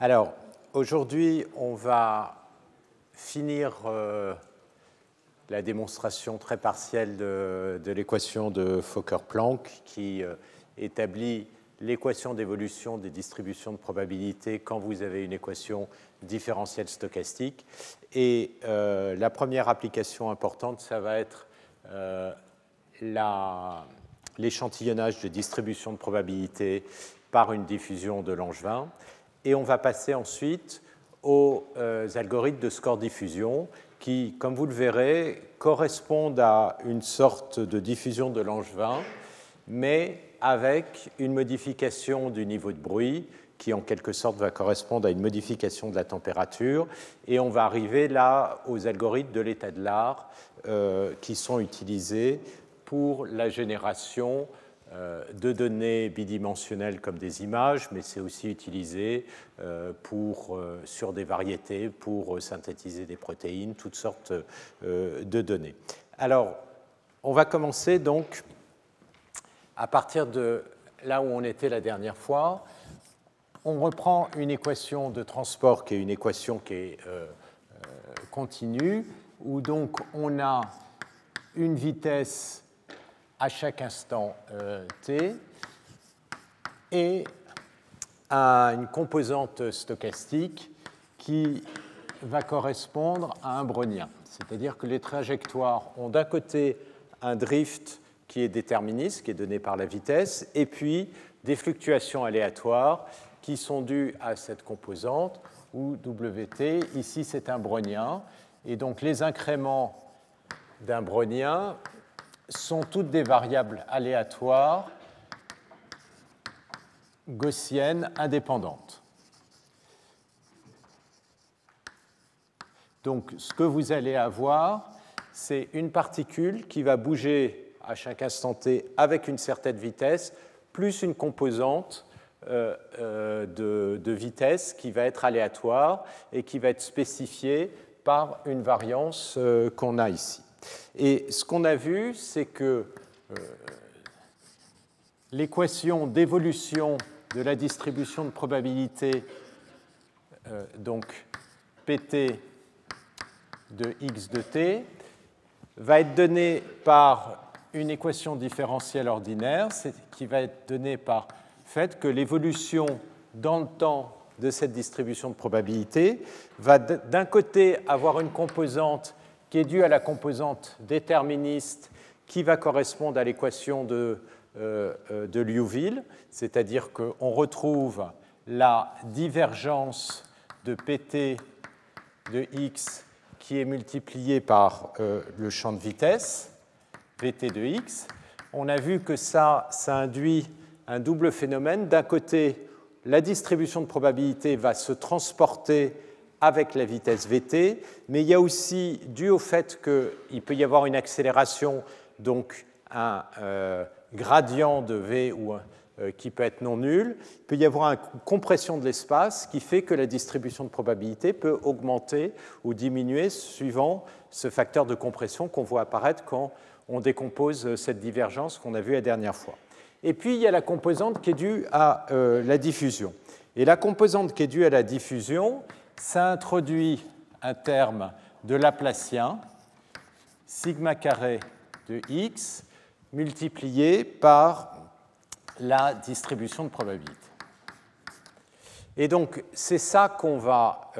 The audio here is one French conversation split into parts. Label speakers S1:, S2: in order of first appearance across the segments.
S1: Alors, aujourd'hui, on va finir la démonstration très partielle de l'équation de Fokker-Planck qui établit l'équation d'évolution des distributions de probabilité quand vous avez une équation différentielle stochastique. Et la première application importante, ça va être l'échantillonnage de distribution de probabilité par une diffusion de Langevin. Et on va passer ensuite aux algorithmes de score-diffusion qui, comme vous le verrez, correspondent à une sorte de diffusion de Langevin, mais avec une modification du niveau de bruit qui, en quelque sorte, va correspondre à une modification de la température. Et on va arriver là aux algorithmes de l'état de l'art qui sont utilisés pour la génération de données bidimensionnelles comme des images, mais c'est aussi utilisé sur des variétés, pour synthétiser des protéines, toutes sortes de données. Alors, on va commencer donc à partir de là où on était la dernière fois. On reprend une équation de transport qui est une équation qui est continue, où donc on a une vitesse à chaque instant t, et une composante stochastique qui va correspondre à un brownien. C'est-à-dire que les trajectoires ont d'un côté un drift qui est déterministe, qui est donné par la vitesse, et puis des fluctuations aléatoires qui sont dues à cette composante, où Wt, ici c'est un brownien, et donc les incréments d'un brownien sont toutes des variables aléatoires gaussiennes indépendantes. Donc, ce que vous allez avoir, c'est une particule qui va bouger à chaque instant t avec une certaine vitesse, plus une composante de vitesse qui va être aléatoire et qui va être spécifiée par une variance qu'on a ici. Et ce qu'on a vu, c'est que l'équation d'évolution de la distribution de probabilité, donc pt de x de t, va être donnée par une équation différentielle ordinaire, qui va être donnée par le fait que l'évolution dans le temps de cette distribution de probabilité va d'un côté avoir une composante qui est due à la composante déterministe qui va correspondre à l'équation de Liouville, c'est-à-dire qu'on retrouve la divergence de pt de x qui est multipliée par le champ de vitesse, vt de x. On a vu que ça induit un double phénomène. D'un côté, la distribution de probabilité va se transporter avec la vitesse vt, mais il y a aussi, dû au fait qu'il peut y avoir une accélération, donc un gradient de v qui peut être non nul, il peut y avoir une compression de l'espace qui fait que la distribution de probabilité peut augmenter ou diminuer suivant ce facteur de compression qu'on voit apparaître quand on décompose cette divergence qu'on a vue la dernière fois. Et puis, il y a la composante qui est due à la diffusion. Et la composante qui est due à la diffusion, ça introduit un terme de Laplacien, sigma carré de x, multiplié par la distribution de probabilité. Et donc, c'est ça qu'on va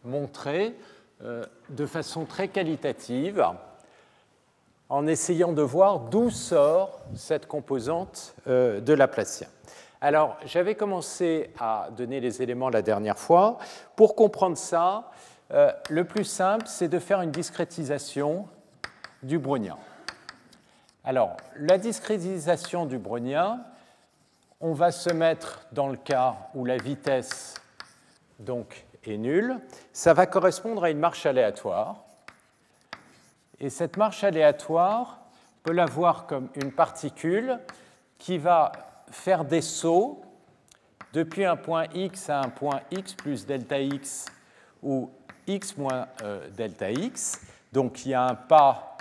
S1: montrer de façon très qualitative, en essayant de voir d'où sort cette composante de Laplacien. Alors, j'avais commencé à donner les éléments la dernière fois. Pour comprendre ça, le plus simple, c'est de faire une discrétisation du brownien. Alors, la discrétisation du brownien, on va se mettre dans le cas où la vitesse donc, est nulle. Ça va correspondre à une marche aléatoire. Et cette marche aléatoire, on peut la voir comme une particule qui va faire des sauts depuis un point x à un point x plus delta x ou x moins delta x. Donc il y a un pas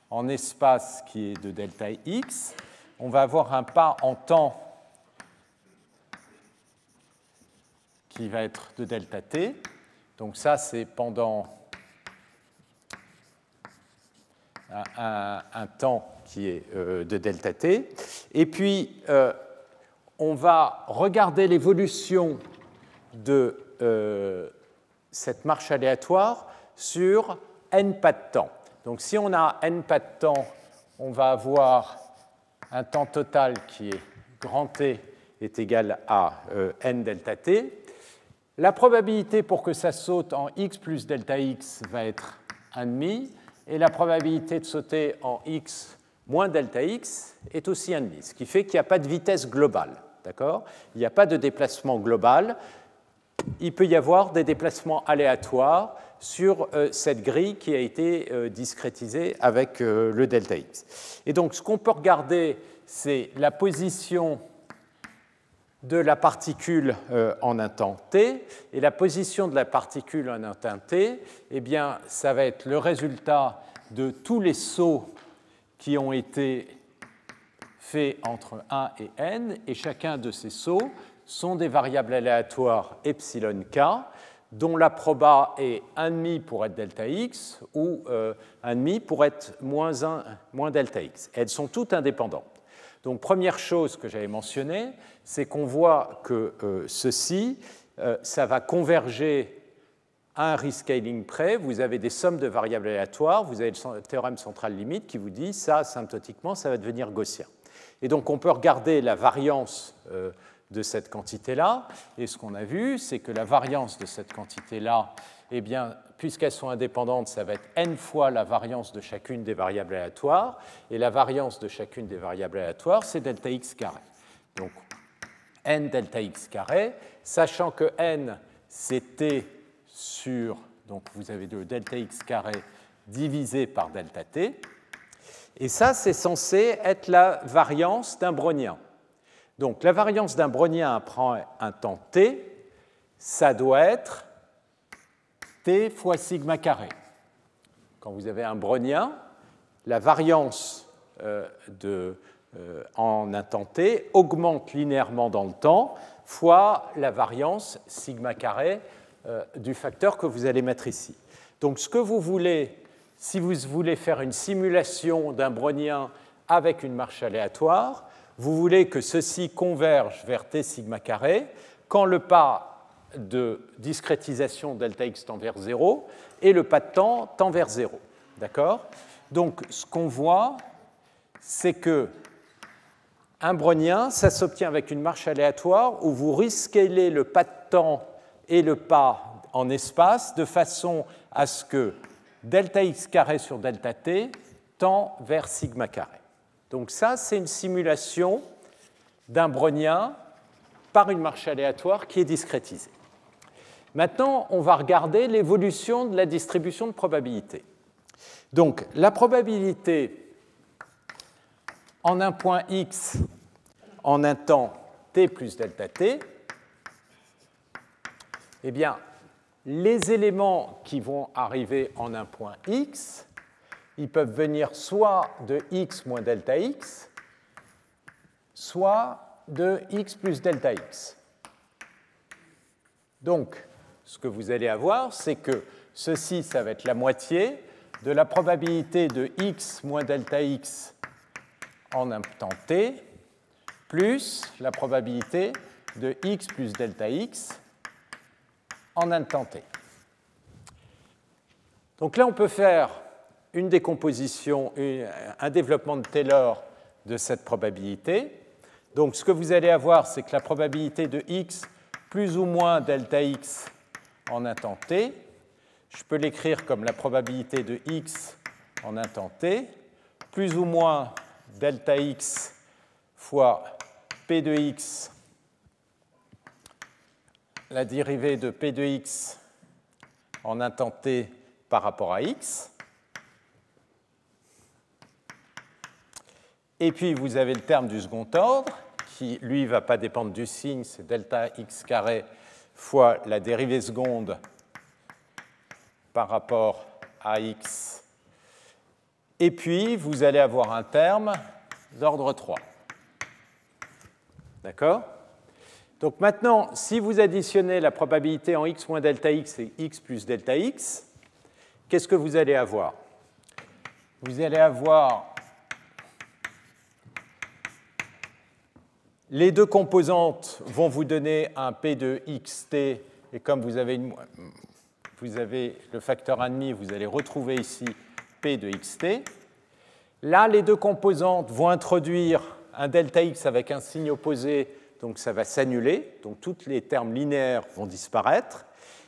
S1: en espace qui est de delta x. On va avoir un pas en temps qui va être de delta t. Donc ça, c'est pendant un temps qui est de delta t. Et puis, on va regarder l'évolution de cette marche aléatoire sur n pas de temps. Donc si on a n pas de temps, on va avoir un temps total qui est grand T est égal à n delta t. La probabilité pour que ça saute en x plus delta x va être 1,5, et la probabilité de sauter en x moins delta x est aussi 1,5, ce qui fait qu'il n'y a pas de vitesse globale. D'accord ? Il n'y a pas de déplacement global. Il peut y avoir des déplacements aléatoires sur cette grille qui a été discrétisée avec le delta x. Et donc, ce qu'on peut regarder, c'est la position de la particule en un temps t, et la position de la particule en un temps t, eh bien, ça va être le résultat de tous les sauts qui ont été faits entre 1 et n, et chacun de ces sauts sont des variables aléatoires epsilon k, dont la proba est 1,5 pour être delta x, ou 1,5 pour être moins delta x. Elles sont toutes indépendantes. Donc, première chose que j'avais mentionnée, c'est qu'on voit que ceci, ça va converger à un rescaling près. Vous avez des sommes de variables aléatoires, vous avez le théorème central limite qui vous dit ça, asymptotiquement, ça va devenir gaussien. Et donc, on peut regarder la variance de cette quantité-là, et ce qu'on a vu, c'est que la variance de cette quantité-là, eh bien, puisqu'elles sont indépendantes, ça va être n fois la variance de chacune des variables aléatoires, et la variance de chacune des variables aléatoires, c'est delta x carré. Donc, n delta x carré, sachant que n, c'est t sur, donc vous avez le delta x carré divisé par delta t, et ça, c'est censé être la variance d'un brownien. Donc, la variance d'un brownien prend un temps t, ça doit être t fois sigma carré. Quand vous avez un brownien, la variance en un temps t augmente linéairement dans le temps fois la variance sigma carré du facteur que vous allez mettre ici. Donc, ce que vous voulez, si vous voulez faire une simulation d'un brownien avec une marche aléatoire, vous voulez que ceci converge vers t sigma carré quand le pas de discrétisation delta x tend vers 0 et le pas de temps tend vers 0. D'accord ? Donc, ce qu'on voit, c'est que un brownien, ça s'obtient avec une marche aléatoire où vous rescalez le pas de temps et le pas en espace de façon à ce que delta x carré sur delta t tend vers sigma carré. Donc ça, c'est une simulation d'un brownien par une marche aléatoire qui est discrétisée. Maintenant, on va regarder l'évolution de la distribution de probabilité. Donc, la probabilité en un point x en un temps t plus delta t, eh bien, les éléments qui vont arriver en un point x, ils peuvent venir soit de x moins delta x, soit de x plus delta x. Donc, ce que vous allez avoir, c'est que ceci, ça va être la moitié de la probabilité de x moins delta x en un temps t, plus la probabilité de x plus delta x en un temps t. Donc là, on peut faire une décomposition, un développement de Taylor de cette probabilité. Donc, ce que vous allez avoir, c'est que la probabilité de x plus ou moins delta x en un temps t, je peux l'écrire comme la probabilité de x en un temps t, plus ou moins delta x fois p de x, la dérivée de p de x en un temps t par rapport à x. Et puis, vous avez le terme du second ordre, qui, lui, ne va pas dépendre du signe, c'est delta x carré fois la dérivée seconde par rapport à x. Et puis, vous allez avoir un terme d'ordre 3. D'accord ? Donc maintenant, si vous additionnez la probabilité en x moins delta x et x plus delta x, qu'est-ce que vous allez avoir? Vous allez avoir les deux composantes vont vous donner un p de xt, et comme vous avez le facteur 1,5, vous allez retrouver ici p de xt. Là, les deux composantes vont introduire un delta x avec un signe opposé, donc ça va s'annuler, donc tous les termes linéaires vont disparaître.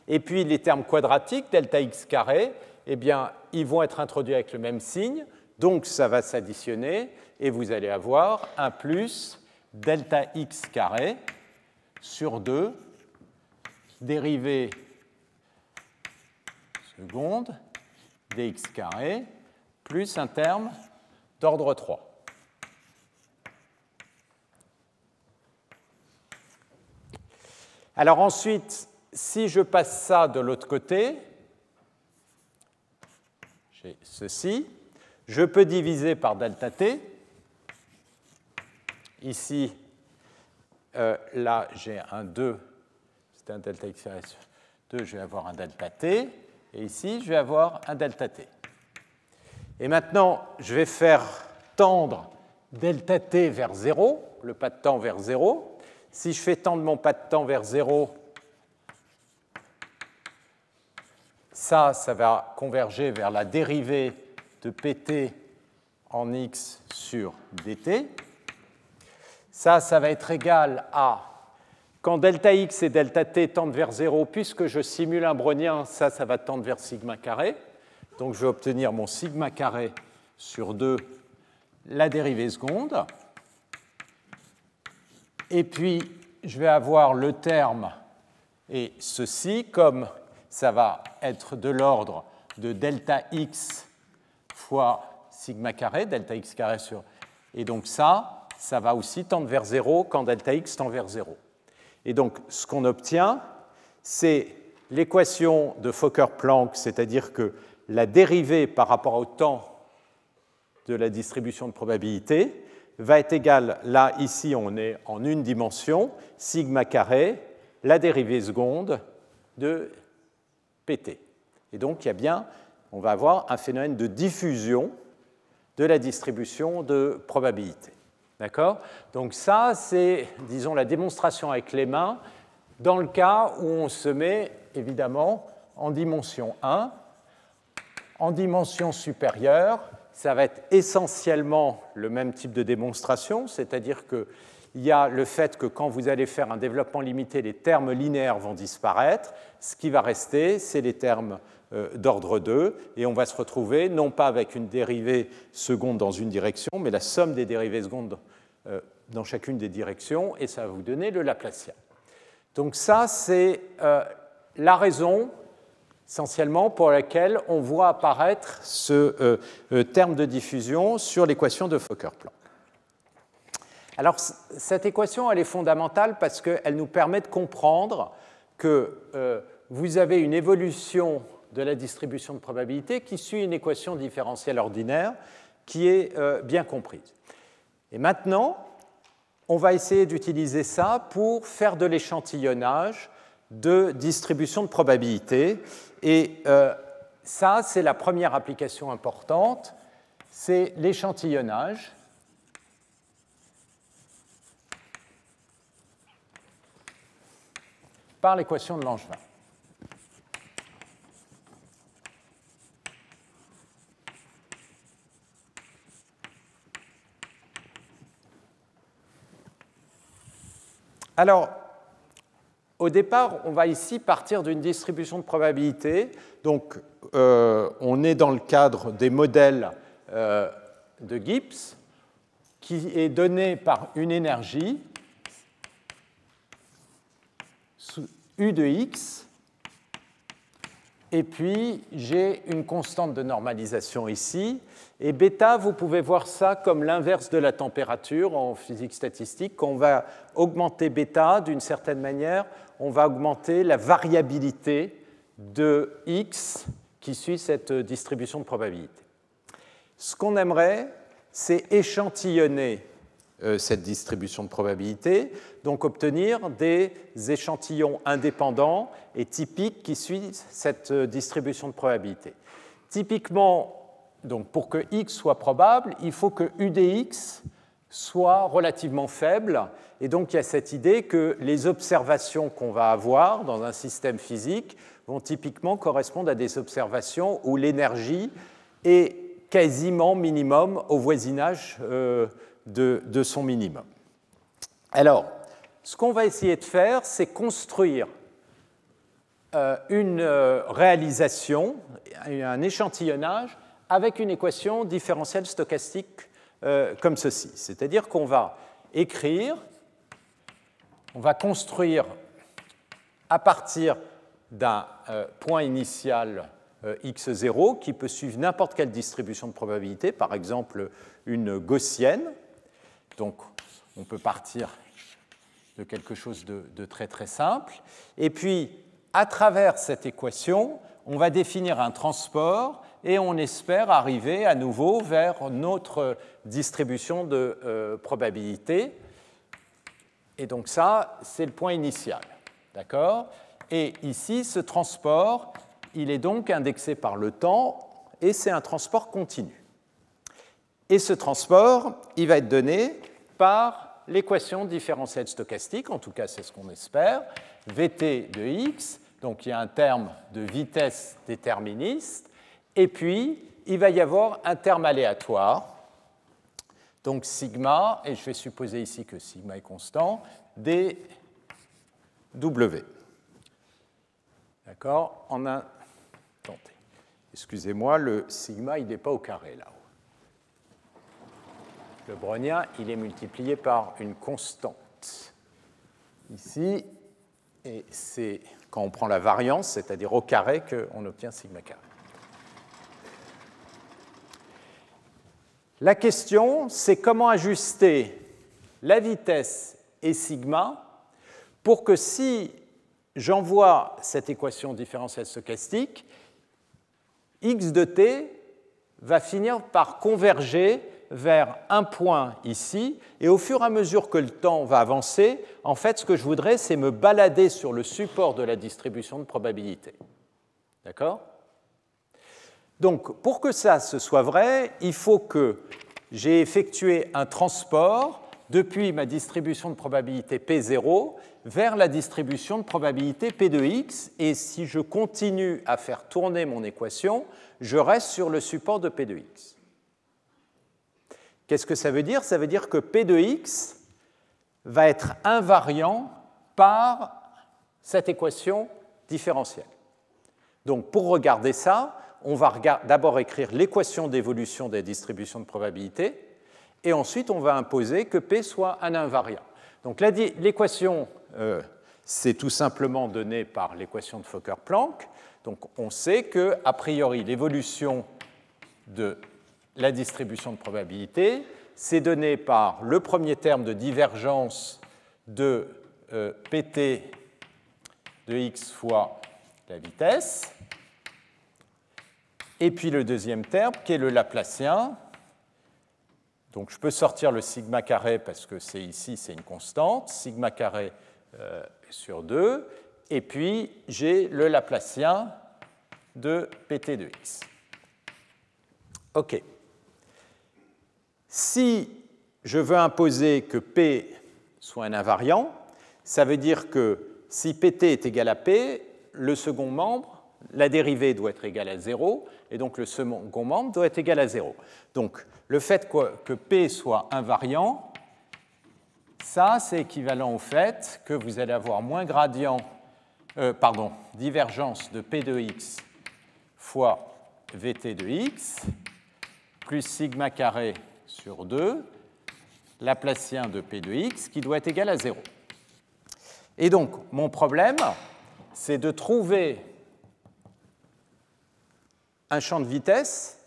S1: Et puis les termes quadratiques, delta x carré, eh bien, ils vont être introduits avec le même signe, donc ça va s'additionner, et vous allez avoir un plus delta x carré sur 2 dérivée seconde dx carré plus un terme d'ordre 3. Alors ensuite, si je passe ça de l'autre côté, j'ai ceci, je peux diviser par delta t. Ici, là, j'ai un 2, c'est un delta x carré sur 2, je vais avoir un delta t, et ici, je vais avoir un delta t. Et maintenant, je vais faire tendre delta t vers 0, le pas de temps vers 0. Si je fais tendre mon pas de temps vers 0, ça va converger vers la dérivée de pt en x sur dt. Ça va être égal à, quand delta x et delta t tendent vers 0, puisque je simule un brownien, ça va tendre vers sigma carré. Donc je vais obtenir mon sigma carré sur 2, la dérivée seconde. Et puis, je vais avoir le terme et ceci, comme ça va être de l'ordre de delta x fois sigma carré, delta x carré sur... Et donc ça va aussi tendre vers 0 quand delta x tend vers 0. Et donc, ce qu'on obtient, c'est l'équation de Fokker-Planck, c'est-à-dire que la dérivée par rapport au temps de la distribution de probabilité va être égale, là, ici, on est en une dimension, sigma carré, la dérivée seconde de pt. Et donc, il y a bien, on va avoir un phénomène de diffusion de la distribution de probabilité. D'accord? Donc ça, c'est, disons, la démonstration avec les mains dans le cas où on se met, évidemment, en dimension 1. En dimension supérieure, ça va être essentiellement le même type de démonstration, c'est-à-dire qu'il y a le fait que quand vous allez faire un développement limité, les termes linéaires vont disparaître. Ce qui va rester, c'est les termes d'ordre 2, et on va se retrouver non pas avec une dérivée seconde dans une direction, mais la somme des dérivées secondes dans chacune des directions, et ça va vous donner le Laplacien. Donc ça, c'est la raison essentiellement pour laquelle on voit apparaître ce terme de diffusion sur l'équation de Fokker-Planck. Alors, cette équation, elle est fondamentale parce qu'elle nous permet de comprendre que vous avez une évolution de la distribution de probabilité qui suit une équation différentielle ordinaire qui est bien comprise. Et maintenant, on va essayer d'utiliser ça pour faire de l'échantillonnage de distribution de probabilité. Et ça, c'est la première application importante, c'est l'échantillonnage par l'équation de Langevin. Alors, au départ, on va ici partir d'une distribution de probabilité. Donc, on est dans le cadre des modèles de Gibbs, qui est donné par une énergie, U de x, et puis j'ai une constante de normalisation ici. Et bêta, vous pouvez voir ça comme l'inverse de la température en physique statistique. Quand on va augmenter bêta, d'une certaine manière, on va augmenter la variabilité de x qui suit cette distribution de probabilité. Ce qu'on aimerait, c'est échantillonner cette distribution de probabilité, donc obtenir des échantillons indépendants et typiques qui suivent cette distribution de probabilité. Typiquement, donc pour que x soit probable, il faut que u de x soit relativement faible, et donc il y a cette idée que les observations qu'on va avoir dans un système physique vont typiquement correspondre à des observations où l'énergie est quasiment minimum au voisinage de son minimum. Alors, ce qu'on va essayer de faire, c'est construire une réalisation, un échantillonnage avec une équation différentielle stochastique comme ceci. C'est-à-dire qu'on va écrire, on va construire à partir d'un point initial x0 qui peut suivre n'importe quelle distribution de probabilité, par exemple une gaussienne. Donc, on peut partir de quelque chose de très très simple. Et puis, à travers cette équation, on va définir un transport et on espère arriver à nouveau vers notre distribution de probabilité. Et donc ça, c'est le point initial. D'accord ? Et ici, ce transport, il est donc indexé par le temps et c'est un transport continu. Et ce transport, il va être donné par l'équation différentielle stochastique, en tout cas c'est ce qu'on espère, Vt de x, donc il y a un terme de vitesse déterministe, et puis il va y avoir un terme aléatoire, donc sigma, et je vais supposer ici que sigma est constant, dw. D'accord ? En un... Attendez. Excusez-moi, le sigma, il n'est pas au carré là-haut. Le brownien, il est multiplié par une constante ici, et c'est quand on prend la variance, c'est-à-dire au carré, qu'on obtient sigma carré. La question, c'est comment ajuster la vitesse et sigma pour que si j'envoie cette équation différentielle stochastique, x de t va finir par converger vers un point ici, et au fur et à mesure que le temps va avancer, en fait, ce que je voudrais, c'est me balader sur le support de la distribution de probabilité. D'accord ? Donc, pour que ça se soit vrai, il faut que j'ai effectué un transport depuis ma distribution de probabilité P0 vers la distribution de probabilité P de x, et si je continue à faire tourner mon équation, je reste sur le support de P de x. Qu'est-ce que ça veut dire ? Ça veut dire que P de x va être invariant par cette équation différentielle. Donc, pour regarder ça, on va d'abord écrire l'équation d'évolution des distributions de probabilité, et ensuite on va imposer que P soit un invariant. Donc l'équation, c'est tout simplement donné par l'équation de Fokker-Planck. Donc on sait que, a priori, l'évolution de la distribution de probabilité, c'est donné par le premier terme de divergence de pt de x fois la vitesse, et puis le deuxième terme qui est le Laplacien. Donc je peux sortir le sigma carré parce que c'est ici, c'est une constante, sigma carré sur 2, et puis j'ai le Laplacien de pt de x. OK. Si je veux imposer que P soit un invariant, ça veut dire que si Pt est égal à P, le second membre, la dérivée doit être égale à 0, et donc le second membre doit être égal à 0. Donc le fait que P soit invariant, ça c'est équivalent au fait que vous allez avoir moins divergence de P de x fois Vt de x, plus sigma carré sur 2, Laplacien de P de x, qui doit être égal à 0. Et donc, mon problème, c'est de trouver un champ de vitesse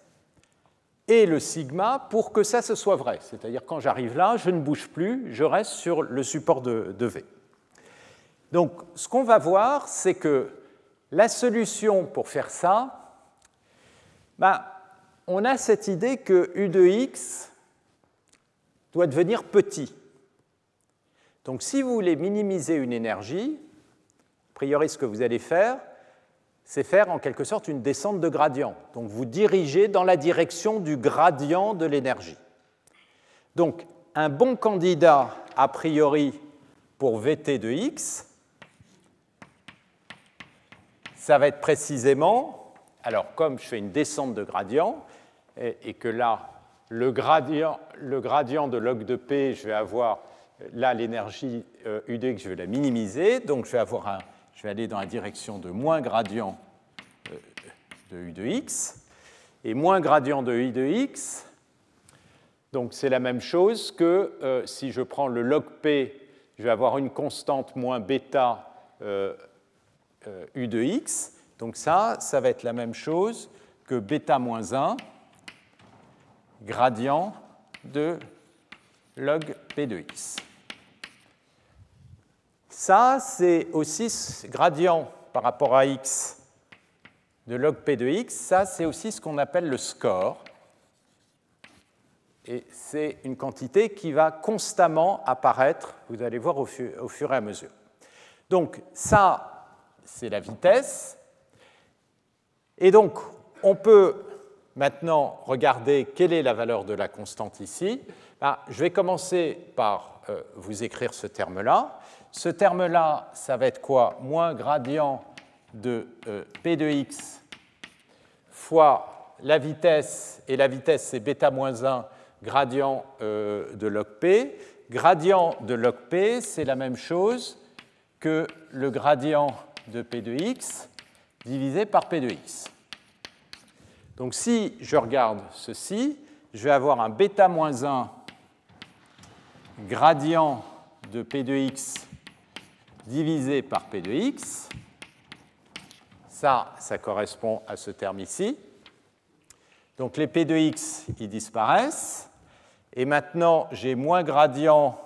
S1: et le sigma pour que ça se soit vrai. C'est-à-dire, quand j'arrive là, je ne bouge plus, je reste sur le support de V. Donc, ce qu'on va voir, c'est que la solution pour faire ça, on a cette idée que U de x doit devenir petit. Donc si vous voulez minimiser une énergie, a priori ce que vous allez faire, c'est faire en quelque sorte une descente de gradient. Donc vous dirigez dans la direction du gradient de l'énergie. Donc un bon candidat a priori pour Vt de x, ça va être précisément, alors comme je fais une descente de gradient, et que là, le gradient de log de P, je vais avoir, là l'énergie U de x, je vais la minimiser, donc je vais aller dans la direction de moins gradient de U de x, et moins gradient de U de x, donc c'est la même chose que si je prends le log P, je vais avoir une constante moins bêta U de x, donc ça va être la même chose que bêta moins 1 gradient de log P de x. Ça, c'est aussi gradient par rapport à x de log P de x, ça, c'est aussi ce qu'on appelle le score. Et c'est une quantité qui va constamment apparaître, vous allez voir au fur et à mesure. Donc ça, c'est la vitesse. Et donc, on peut maintenant regarder quelle est la valeur de la constante ici. Je vais commencer par vous écrire ce terme-là. Ce terme-là, ça va être quoi? Moins gradient de P de x fois la vitesse, et la vitesse, c'est bêta moins 1 gradient de log P. Gradient de log P, c'est la même chose que le gradient de P de x divisé par P de x. Donc si je regarde ceci, je vais avoir un bêta moins 1 gradient de P de x divisé par P de x. Ça correspond à ce terme ici. Donc les P de x, ils disparaissent. Et maintenant, j'ai moins gradient,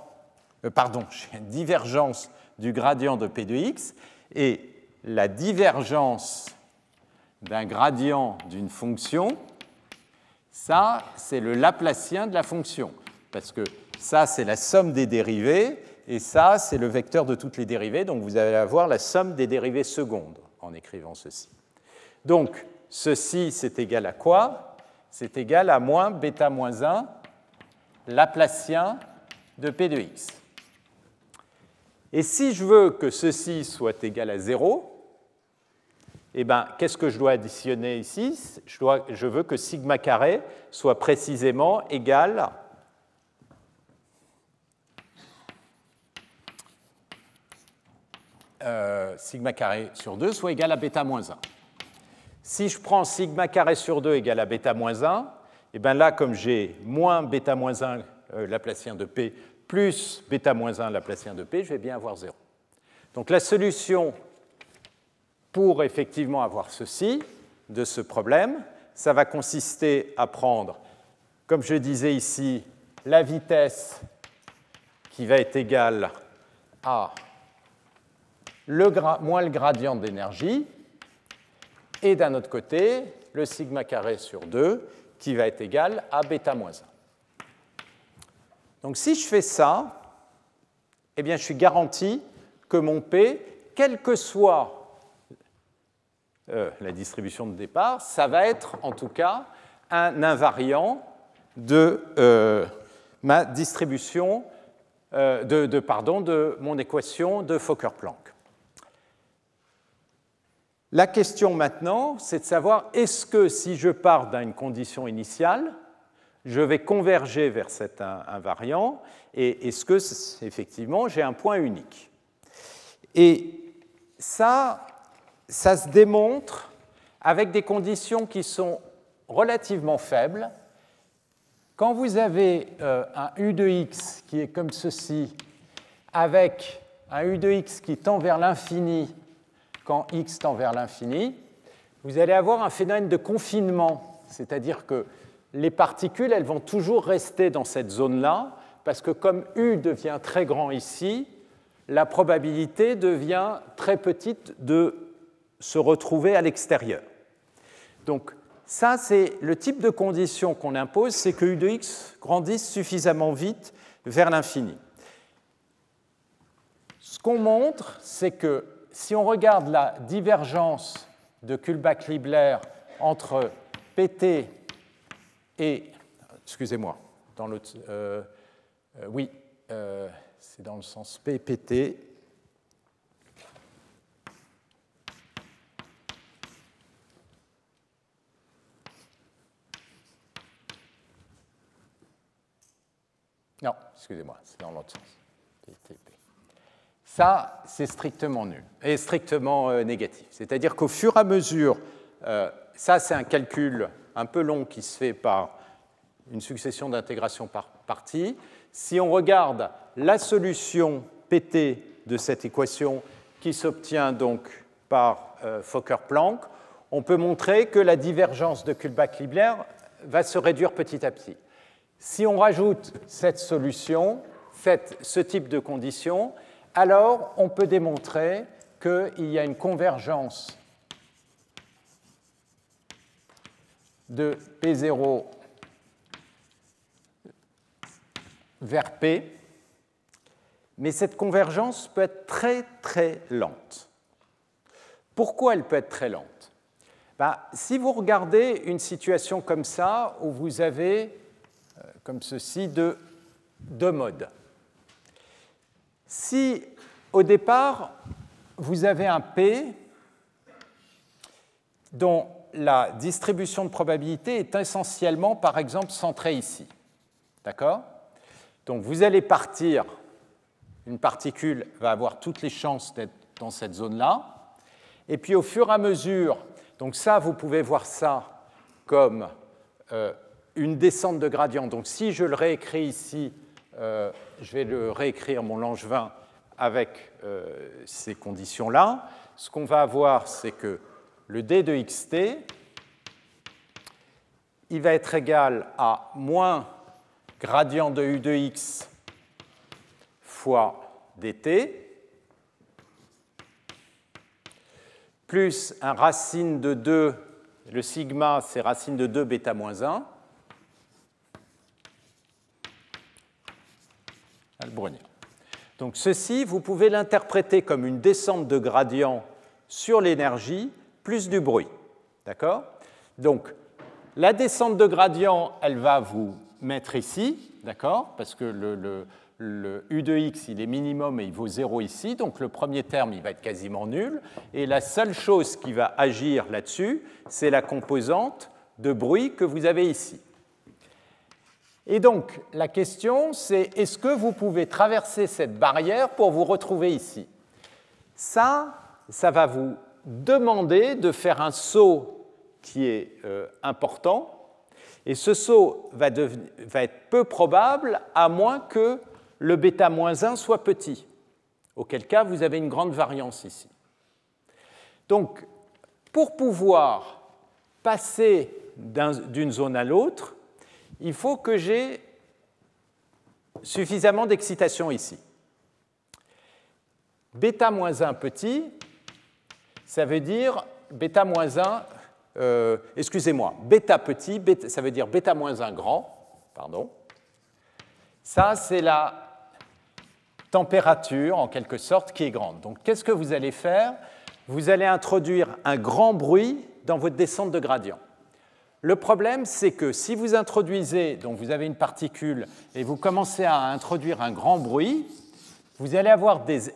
S1: j'ai une divergence du gradient de P de x. Et la divergence d'un gradient d'une fonction, ça, c'est le Laplacien de la fonction. Parce que ça, c'est la somme des dérivées, et ça, c'est le vecteur de toutes les dérivées. Donc vous allez avoir la somme des dérivées secondes en écrivant ceci. Donc, ceci, c'est égal à quoi? C'est égal à moins bêta moins 1 Laplacien de P de x. Et si je veux que ceci soit égal à 0, eh bien, qu'est-ce que je dois additionner ici? Je veux que sigma carré soit précisément égal sigma carré sur 2 soit égal à bêta moins 1. Si je prends sigma carré sur 2 égal à bêta moins 1, et bien là, comme j'ai moins bêta moins 1 Laplacien de P plus bêta moins 1 Laplacien de P, je vais bien avoir 0. Donc la solution pour effectivement avoir ceci, de ce problème, ça va consister à prendre, comme je disais ici, la vitesse qui va être égale à moins le gradient d'énergie, et d'un autre côté, le sigma carré sur 2 qui va être égal à bêta moins 1. Donc si je fais ça, eh bien, je suis garanti que mon P, quelle que soit la distribution de départ, ça va être en tout cas un invariant de ma distribution, de mon équation de Fokker-Planck. La question maintenant, c'est de savoir est-ce que si je pars d'une condition initiale, je vais converger vers cet invariant et est-ce que effectivement j'ai un point unique? Et ça se démontre avec des conditions qui sont relativement faibles. Quand vous avez un U de x qui est comme ceci, avec un U de x qui tend vers l'infini quand x tend vers l'infini, vous allez avoir un phénomène de confinement, c'est-à-dire que les particules, elles vont toujours rester dans cette zone-là, parce que comme U devient très grand ici, la probabilité devient très petite de se retrouver à l'extérieur. Donc ça, c'est le type de condition qu'on impose, c'est que U de x grandisse suffisamment vite vers l'infini. Ce qu'on montre, c'est que si on regarde la divergence de Kullback-Leibler entre PT et... Excusez-moi, dans l'autre... oui, c'est dans le sens PT. Non, excusez-moi, c'est dans l'autre sens. PTP. Ça, c'est strictement nul et strictement négatif. C'est-à-dire qu'au fur et à mesure, ça, c'est un calcul un peu long qui se fait par une succession d'intégrations par partie. Si on regarde la solution PT de cette équation qui s'obtient donc par Fokker-Planck, on peut montrer que la divergence de Kullback-Leibler va se réduire petit à petit. Si on rajoute cette solution, ce type de conditions, alors on peut démontrer qu'il y a une convergence de P0 vers P, mais cette convergence peut être très très lente. Pourquoi elle peut être très lente? Si vous regardez une situation comme ça, où vous avez, comme ceci, deux modes. Si, au départ, vous avez un P dont la distribution de probabilité est essentiellement, par exemple, centrée ici. D'accord? Donc, vous allez partir, une particule va avoir toutes les chances d'être dans cette zone-là, et puis au fur et à mesure, donc ça, vous pouvez voir ça comme une descente de gradient. Donc, si je le réécris ici, je vais le réécrire, mon Langevin, avec ces conditions-là. Ce qu'on va avoir, c'est que le d de xt, il va être égal à moins gradient de u de x fois dt, plus un racine de 2, le sigma, c'est racine de 2 bêta moins 1, le Brownien. Donc ceci, vous pouvez l'interpréter comme une descente de gradient sur l'énergie plus du bruit. D'accord? Donc la descente de gradient, elle va vous mettre ici, d'accord? Parce que le u de x, il est minimum et il vaut 0 ici, donc le premier terme, il va être quasiment nul. Et la seule chose qui va agir là-dessus, c'est la composante de bruit que vous avez ici. Et donc, la question, c'est est-ce que vous pouvez traverser cette barrière pour vous retrouver ici? Ça va vous demander de faire un saut qui est important, et ce saut va être peu probable à moins que le β-1 soit petit, auquel cas vous avez une grande variance ici. Donc, pour pouvoir passer d'une zone à l'autre, il faut que j'ai suffisamment d'excitation ici. β-1 petit, ça veut dire β-1, excusez-moi, bêta petit, ça veut dire β-1 grand, pardon. Ça, c'est la température, en quelque sorte, qui est grande. Donc, qu'est-ce que vous allez faire? Vous allez introduire un grand bruit dans votre descente de gradient. Le problème, c'est que si vous introduisez, donc vous avez une particule, et vous commencez à introduire un grand bruit, vous allez avoir des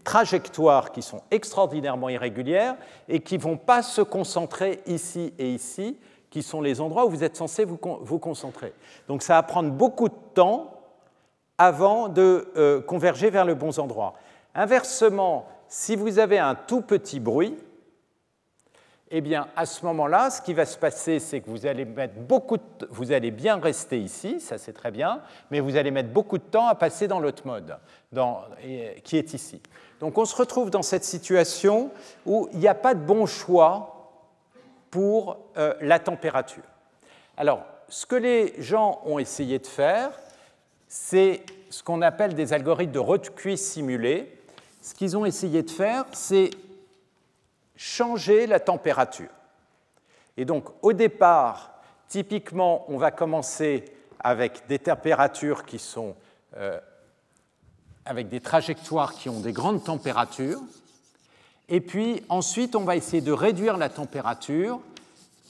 S1: trajectoires qui sont extraordinairement irrégulières et qui ne vont pas se concentrer ici et ici, qui sont les endroits où vous êtes censé vous concentrer. Donc ça va prendre beaucoup de temps avant de converger vers le bon endroit. Inversement, si vous avez un tout petit bruit, eh bien, à ce moment-là, ce qui va se passer, c'est que vous allez mettre vous allez bien rester ici, ça c'est très bien, mais vous allez mettre beaucoup de temps à passer dans l'autre mode, qui est ici. Donc on se retrouve dans cette situation où il n'y a pas de bon choix pour la température. Alors, ce que les gens ont essayé de faire, c'est ce qu'on appelle des algorithmes de recuit simulé. Ce qu'ils ont essayé de faire, c'est changer la température. Et donc, au départ, Typiquement, on va commencer avec des températures qui sont avec des trajectoires qui ont des grandes températures. Et puis ensuite, on va essayer de réduire la température.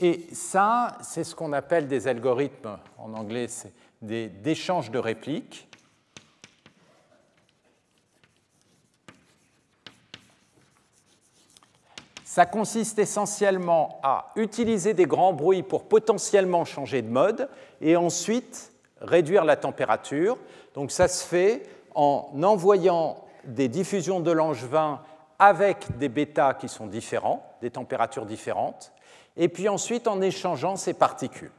S1: Et ça, c'est ce qu'on appelle des algorithmes, en anglais, c'est d'échange de répliques. Ça consiste essentiellement à utiliser des grands bruits pour potentiellement changer de mode et ensuite réduire la température. Donc ça se fait en envoyant des diffusions de Langevin avec des bêtas qui sont différents, des températures différentes, et puis ensuite en échangeant ces particules.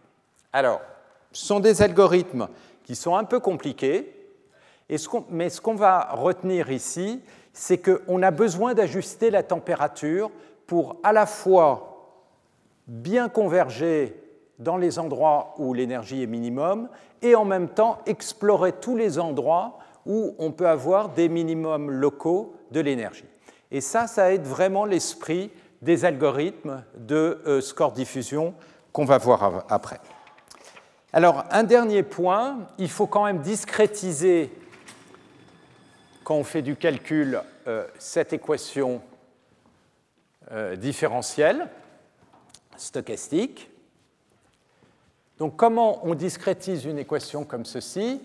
S1: Alors, ce sont des algorithmes qui sont un peu compliqués, mais ce qu'on va retenir ici, c'est qu'on a besoin d'ajuster la température pour à la fois bien converger dans les endroits où l'énergie est minimum et en même temps explorer tous les endroits où on peut avoir des minimums locaux de l'énergie. Et ça aide vraiment l'esprit des algorithmes de score diffusion qu'on va voir après. Alors, un dernier point, il faut quand même discrétiser, quand on fait du calcul, cette équation différentielle stochastique. Donc, comment on discrétise une équation comme ceci?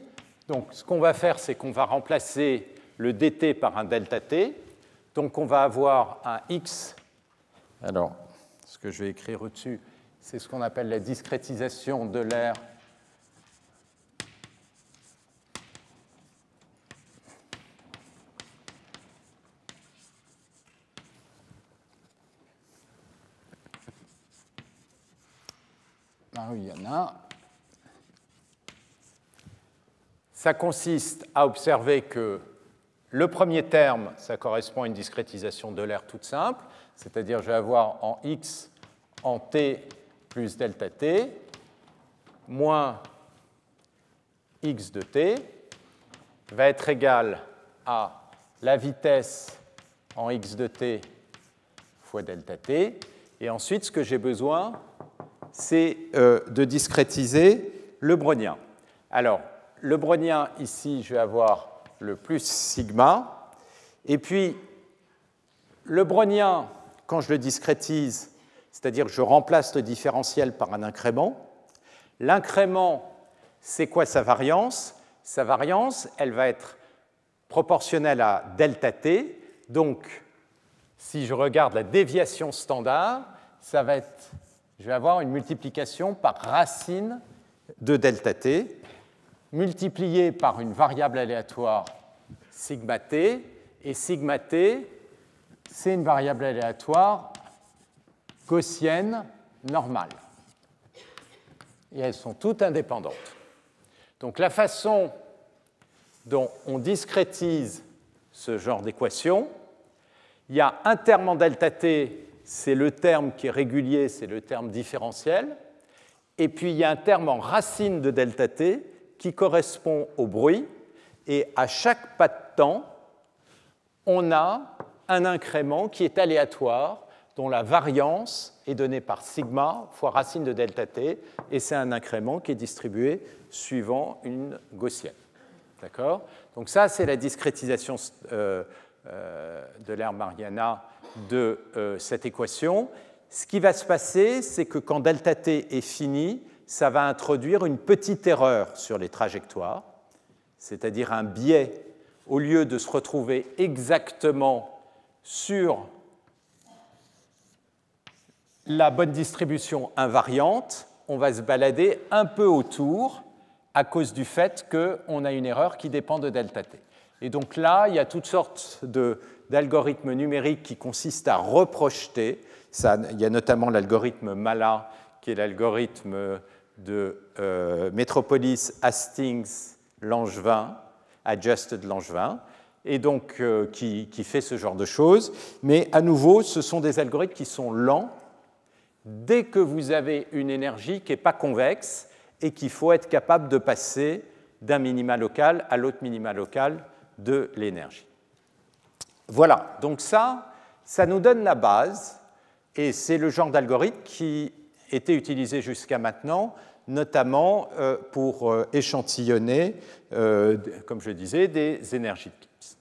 S1: Donc, ce qu'on va faire, c'est qu'on va remplacer le dt par un delta t. Donc, on va avoir un x. Alors, ce que je vais écrire au-dessus, c'est ce qu'on appelle la discrétisation de l'air il y en a. Ça consiste à observer que le premier terme, ça correspond à une discrétisation de l'air toute simple, c'est-à-dire je vais avoir en x en t plus delta t moins x de t va être égal à la vitesse en x de t fois delta t. Et ensuite, ce que j'ai besoin, c'est de discrétiser le brownien. Alors, le brownien, ici, je vais avoir le plus sigma. Et puis, le brownien, quand je le discrétise, c'est-à-dire que je remplace le différentiel par un incrément. L'incrément, c'est quoi sa variance? Sa variance, elle va être proportionnelle à delta t. Donc, si je regarde la déviation standard, ça va être, je vais avoir une multiplication par racine de delta t, multipliée par une variable aléatoire sigma t, et sigma t, c'est une variable aléatoire gaussienne normale. Et elles sont toutes indépendantes. Donc la façon dont on discrétise ce genre d'équation, il y a un terme en delta t, c'est le terme qui est régulier, c'est le terme différentiel, et puis il y a un terme en racine de delta t qui correspond au bruit, et à chaque pas de temps, on a un incrément qui est aléatoire, dont la variance est donnée par sigma fois racine de delta t, et c'est un incrément qui est distribué suivant une gaussienne. D'accord? Donc ça, c'est la discrétisation de l'aire Mariana de cette équation. Ce qui va se passer, c'est que quand delta t est fini, ça va introduire une petite erreur sur les trajectoires, c'est-à-dire un biais. Au lieu de se retrouver exactement sur la bonne distribution invariante, on va se balader un peu autour à cause du fait qu'on a une erreur qui dépend de delta t. Et donc là, il y a toutes sortes d'algorithmes numériques qui consistent à reprojeter. Il y a notamment l'algorithme MALA, qui est l'algorithme de Metropolis Hastings Langevin, Adjusted Langevin, et donc qui fait ce genre de choses. Mais à nouveau, ce sont des algorithmes qui sont lents dès que vous avez une énergie qui n'est pas convexe et qu'il faut être capable de passer d'un minima local à l'autre minima local de l'énergie. Voilà, donc ça nous donne la base, et c'est le genre d'algorithme qui été utilisé jusqu'à maintenant, notamment pour échantillonner, comme je disais, des énergies de Gibbs.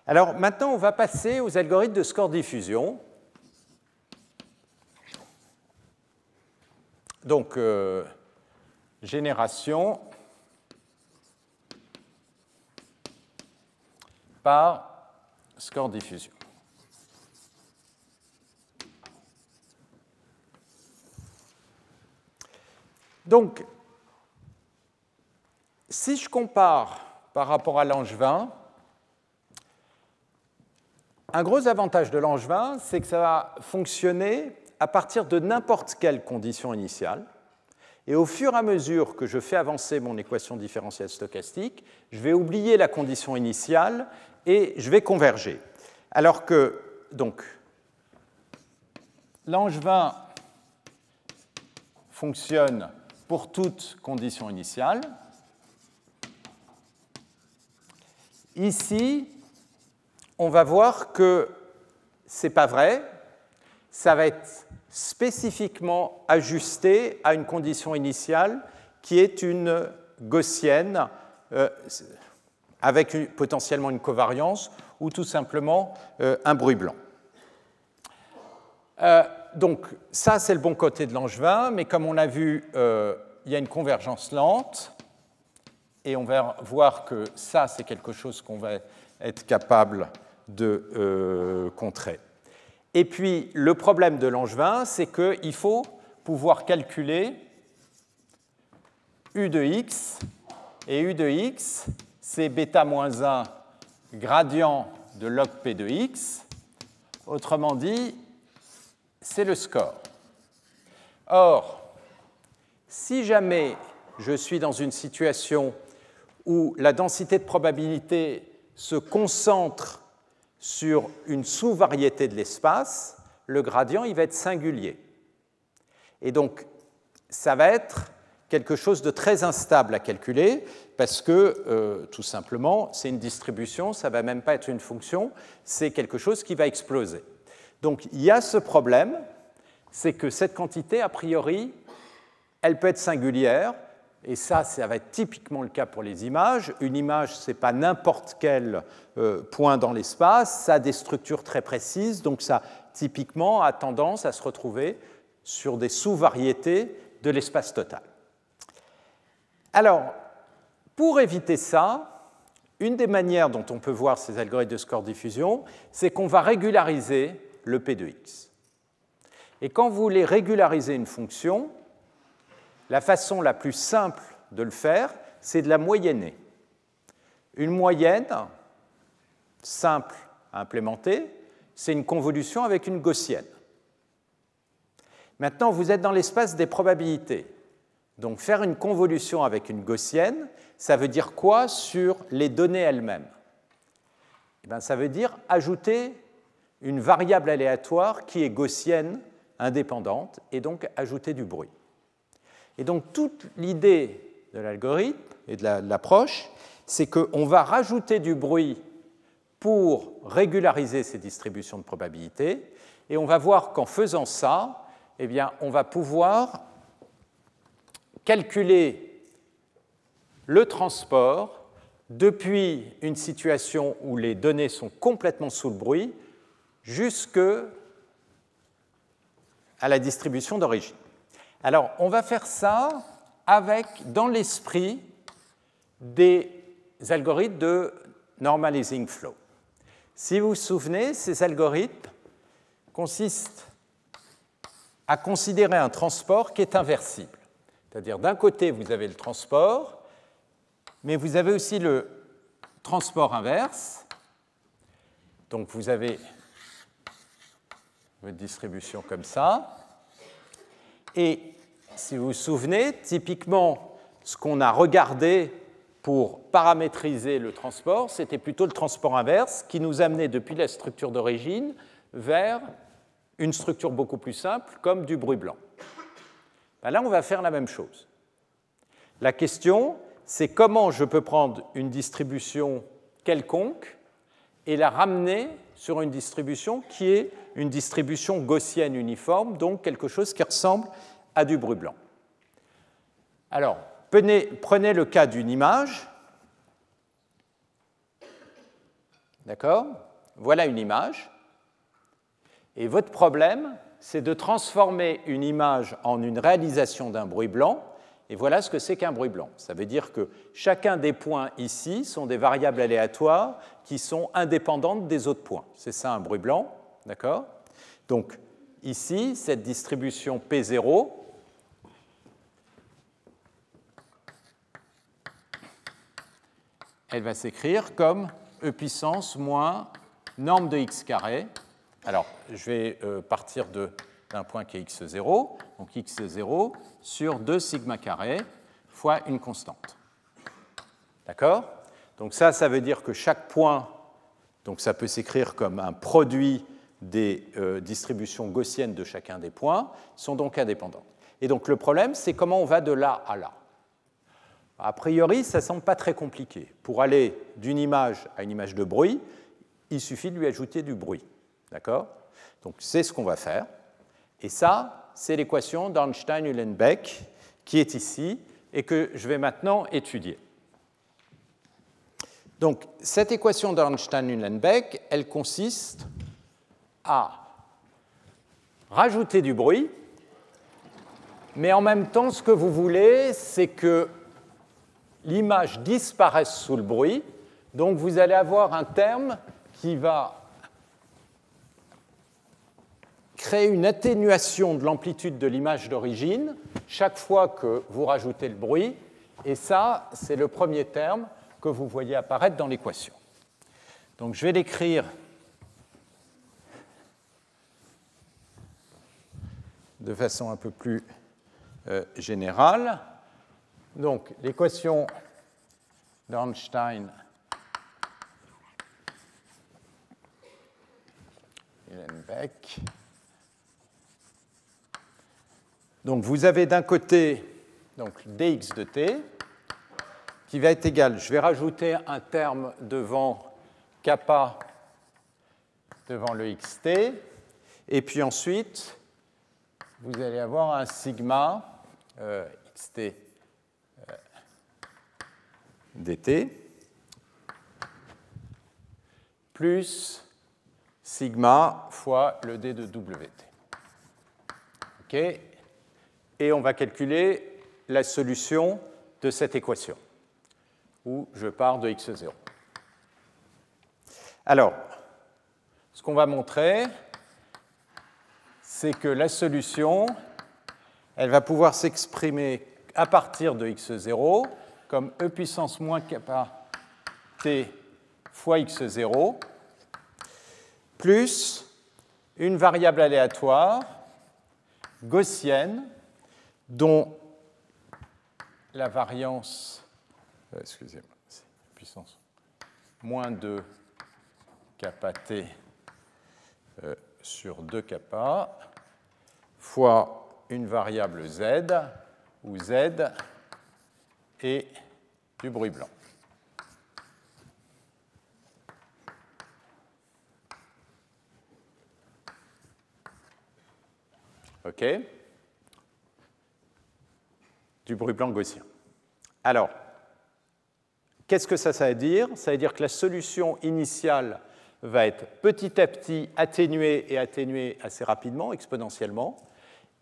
S1: Alors maintenant, on va passer aux algorithmes de score-diffusion. Donc, génération par score-diffusion. Donc, si je compare par rapport à Langevin, un gros avantage de Langevin, c'est que ça va fonctionner à partir de n'importe quelle condition initiale. Et au fur et à mesure que je fais avancer mon équation différentielle stochastique, je vais oublier la condition initiale et je vais converger. Alors que, donc, Langevin fonctionne pour toute condition initiale. Ici, on va voir que ce n'est pas vrai. Ça va être spécifiquement ajusté à une condition initiale qui est une gaussienne avec potentiellement une covariance ou tout simplement un bruit blanc. Donc ça, c'est le bon côté de Langevin, mais comme on a vu, il y a une convergence lente, et on va voir que ça, c'est quelque chose qu'on va être capable de contrer. Et puis, le problème de Langevin, c'est qu'il faut pouvoir calculer U de x, et U de x, c'est bêta moins 1 gradient de log P de x. Autrement dit, c'est le score. Or, si jamais je suis dans une situation où la densité de probabilité se concentre sur une sous-variété de l'espace, le gradient il va être singulier. Et donc, ça va être quelque chose de très instable à calculer parce que, tout simplement, c'est une distribution, ça ne va même pas être une fonction, c'est quelque chose qui va exploser. Donc, il y a ce problème, c'est que cette quantité, a priori, elle peut être singulière, et ça va être typiquement le cas pour les images. Une image, ce n'est pas n'importe quel point dans l'espace, ça a des structures très précises, donc ça, typiquement, a tendance à se retrouver sur des sous-variétés de l'espace total. Alors, pour éviter ça, une des manières dont on peut voir ces algorithmes de score-diffusion, c'est qu'on va régulariser le P de x. Et quand vous voulez régulariser une fonction, la façon la plus simple de le faire, c'est de la moyenner. Une moyenne simple à implémenter, c'est une convolution avec une gaussienne. Maintenant, vous êtes dans l'espace des probabilités. Donc, faire une convolution avec une gaussienne, ça veut dire quoi sur les données elles-mêmes? Eh bien, ça veut dire ajouter une variable aléatoire qui est gaussienne, indépendante, et donc ajouter du bruit. Et donc, toute l'idée de l'algorithme et de l'approche, c'est qu'on va rajouter du bruit pour régulariser ces distributions de probabilité, et on va voir qu'en faisant ça, eh bien, on va pouvoir calculer le transport depuis une situation où les données sont complètement sous le bruit jusqu'à la distribution d'origine. Alors, on va faire ça avec, dans l'esprit, des algorithmes de normalizing flow. Si vous vous souvenez, ces algorithmes consistent à considérer un transport qui est inversible. C'est-à-dire, d'un côté, vous avez le transport, mais vous avez aussi le transport inverse. Donc, vous avez votre distribution comme ça. Et si vous vous souvenez, typiquement, ce qu'on a regardé pour paramétriser le transport, c'était plutôt le transport inverse qui nous amenait depuis la structure d'origine vers une structure beaucoup plus simple, comme du bruit blanc. Ben là, on va faire la même chose. La question, c'est comment je peux prendre une distribution quelconque et la ramener sur une distribution qui est une distribution gaussienne uniforme, donc quelque chose qui ressemble à du bruit blanc. Alors, prenez le cas d'une image. D'accord? Voilà une image. Et votre problème, c'est de transformer une image en une réalisation d'un bruit blanc. Et voilà ce que c'est qu'un bruit blanc. Ça veut dire que chacun des points ici sont des variables aléatoires qui sont indépendantes des autres points. C'est ça un bruit blanc. D'accord? Donc, ici, cette distribution P0, elle va s'écrire comme E puissance moins norme de x carré. Alors, je vais partir d'un point qui est x0, donc x0 sur 2 sigma carré fois une constante. D'accord? Donc ça veut dire que chaque point, donc ça peut s'écrire comme un produit des distributions gaussiennes de chacun des points, sont donc indépendantes. Et donc le problème, c'est comment on va de là à là. A priori, ça ne semble pas très compliqué. Pour aller d'une image à une image de bruit, il suffit de lui ajouter du bruit. D'accord? Donc c'est ce qu'on va faire. Et ça, c'est l'équation d'Ornstein-Uhlenbeck qui est ici et que je vais maintenant étudier. Donc cette équation d'Ornstein-Uhlenbeck, elle consiste à rajouter du bruit, mais en même temps, ce que vous voulez, c'est que l'image disparaisse sous le bruit. Donc vous allez avoir un terme qui va créer une atténuation de l'amplitude de l'image d'origine chaque fois que vous rajoutez le bruit. Et ça, c'est le premier terme que vous voyez apparaître dans l'équation. Donc je vais l'écrire de façon un peu plus générale. Donc l'équation d'Ornstein-Uhlenbeck. Donc vous avez d'un côté donc, dx de t qui va être égal, je vais rajouter un terme devant kappa devant le xt, et puis ensuite vous allez avoir un sigma xt dt plus sigma fois le d de wt. OK? Et on va calculer la solution de cette équation, où je pars de x0. Alors, ce qu'on va montrer, c'est que la solution, elle va pouvoir s'exprimer à partir de x0 comme e puissance moins kappa t fois x0 plus une variable aléatoire gaussienne dont la variance, excusez-moi, c'est puissance moins 2 kappa t sur 2 kappa fois une variable z, où z est du bruit blanc. OK? Du bruit blanc gaussien. Alors, qu'est-ce que ça veut dire? Ça veut dire que la solution initiale va être petit à petit atténuée et atténuée assez rapidement, exponentiellement.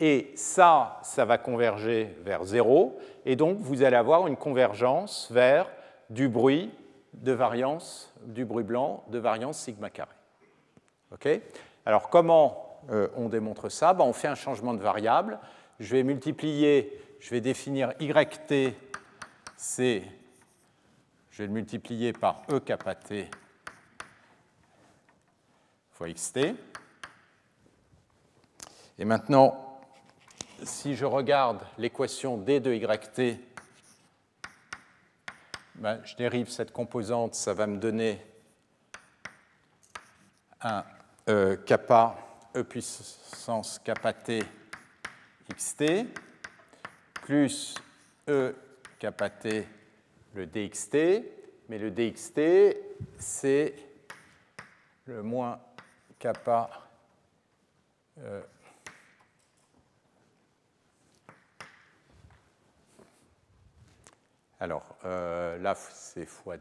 S1: Et ça va converger vers 0. Et donc, vous allez avoir une convergence vers du bruit de variance, du bruit blanc de variance sigma carré. OK? Alors, comment on démontre ça? On fait un changement de variable. Je vais définir yt, je vais le multiplier par e kappa t fois xt. Et maintenant, si je regarde l'équation d de yt, je dérive cette composante, ça va me donner un kappa e puissance kappa t xt plus e kappa t le dxt, mais le dxt, c'est le moins kappa Alors, là, c'est fois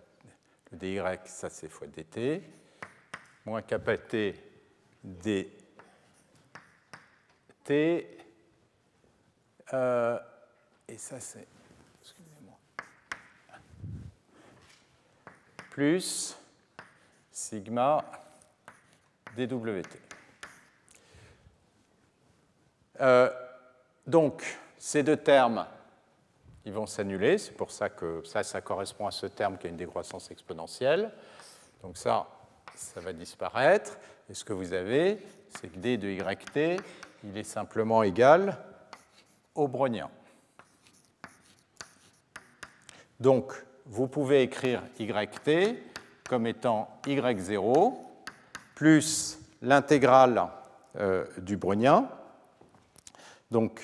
S1: le dy, ça c'est fois dt, moins kappa t dt, et ça c'est, excusez-moi, plus sigma dwt. Donc, ces deux termes, ils vont s'annuler. C'est pour ça que ça correspond à ce terme qui a une décroissance exponentielle. Donc ça va disparaître. Et ce que vous avez, c'est que d de yt, il est simplement égal au brownien. Donc, vous pouvez écrire yt comme étant y0 plus l'intégrale du brownien. Donc,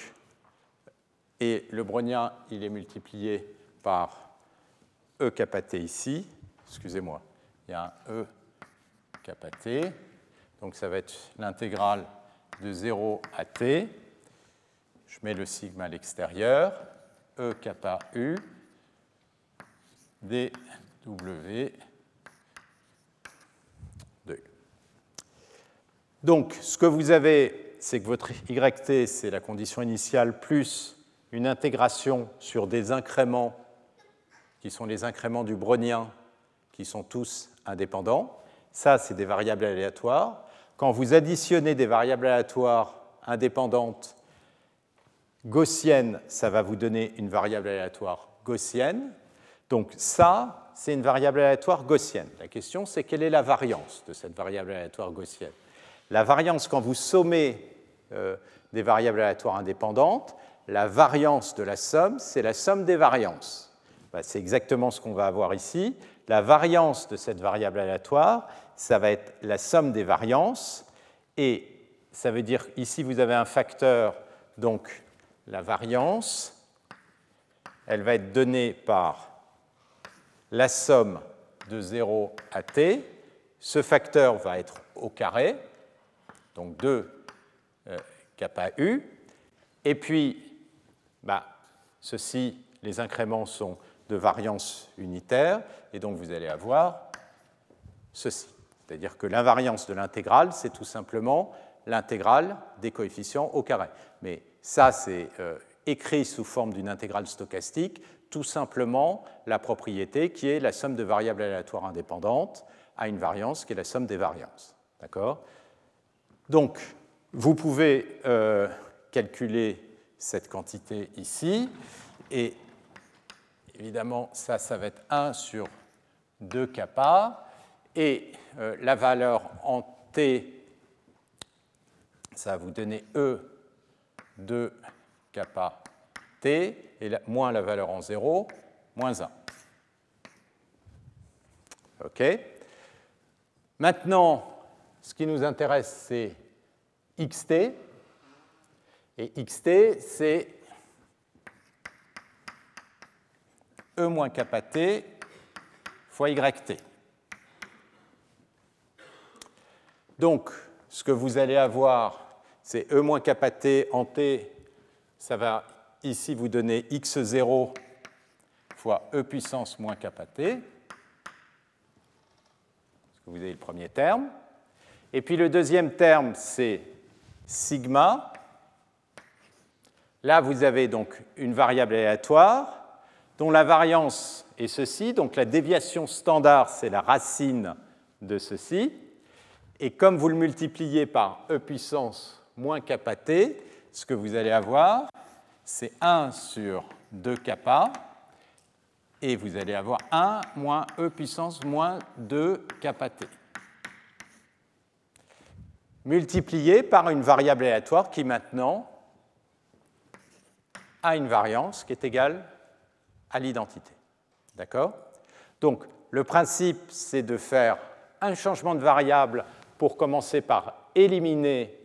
S1: et le brownien, il est multiplié par E kappa t ici. Excusez-moi, il y a un E kappa t. Donc, ça va être l'intégrale de 0 à t. Je mets le sigma à l'extérieur. E kappa u dw de u. Donc, ce que vous avez, c'est que votre yt, c'est la condition initiale plus une intégration sur des incréments qui sont les incréments du brownien, qui sont tous indépendants. Ça, c'est des variables aléatoires. Quand vous additionnez des variables aléatoires indépendantes gaussiennes, ça va vous donner une variable aléatoire gaussienne. Donc ça, c'est une variable aléatoire gaussienne. La question, c'est quelle est la variance de cette variable aléatoire gaussienne? La variance, quand vous sommez des variables aléatoires indépendantes, la variance de la somme, c'est la somme des variances. C'est exactement ce qu'on va avoir ici. La variance de cette variable aléatoire, ça va être la somme des variances. Et ça veut dire, ici, vous avez un facteur, donc la variance, elle va être donnée par la somme de 0 à t. Ce facteur va être au carré, donc 2 kappa u. Et puis, ceci, les incréments sont de variance unitaire, et donc vous allez avoir ceci. C'est-à-dire que l'invariance de l'intégrale, c'est tout simplement l'intégrale des coefficients au carré. Mais ça, c'est écrit sous forme d'une intégrale stochastique, tout simplement la propriété qui est la somme de variables aléatoires indépendantes à une variance qui est la somme des variances. D'accord? Donc, vous pouvez calculer cette quantité ici, et évidemment, ça va être 1 sur 2 kappa, et la valeur en t, ça va vous donner E de kappa t, et moins la valeur en 0, moins 1. OK? Maintenant, ce qui nous intéresse, c'est xt. Et xt, c'est E moins kappa t fois yt. Donc, ce que vous allez avoir, c'est E moins kappa t en t, ça va ici vous donner x0 fois E puissance moins kappa t. Vous avez le premier terme. Et puis le deuxième terme, c'est sigma. Là, vous avez donc une variable aléatoire dont la variance est ceci. Donc la déviation standard, c'est la racine de ceci. Et comme vous le multipliez par E puissance moins kappa t, ce que vous allez avoir, c'est 1 sur 2 kappa. Et vous allez avoir 1 moins E puissance moins 2 kappa t. Multiplié par une variable aléatoire qui maintenant a une variance qui est égale à l'identité. D'accord? Donc, le principe, c'est de faire un changement de variable pour commencer par éliminer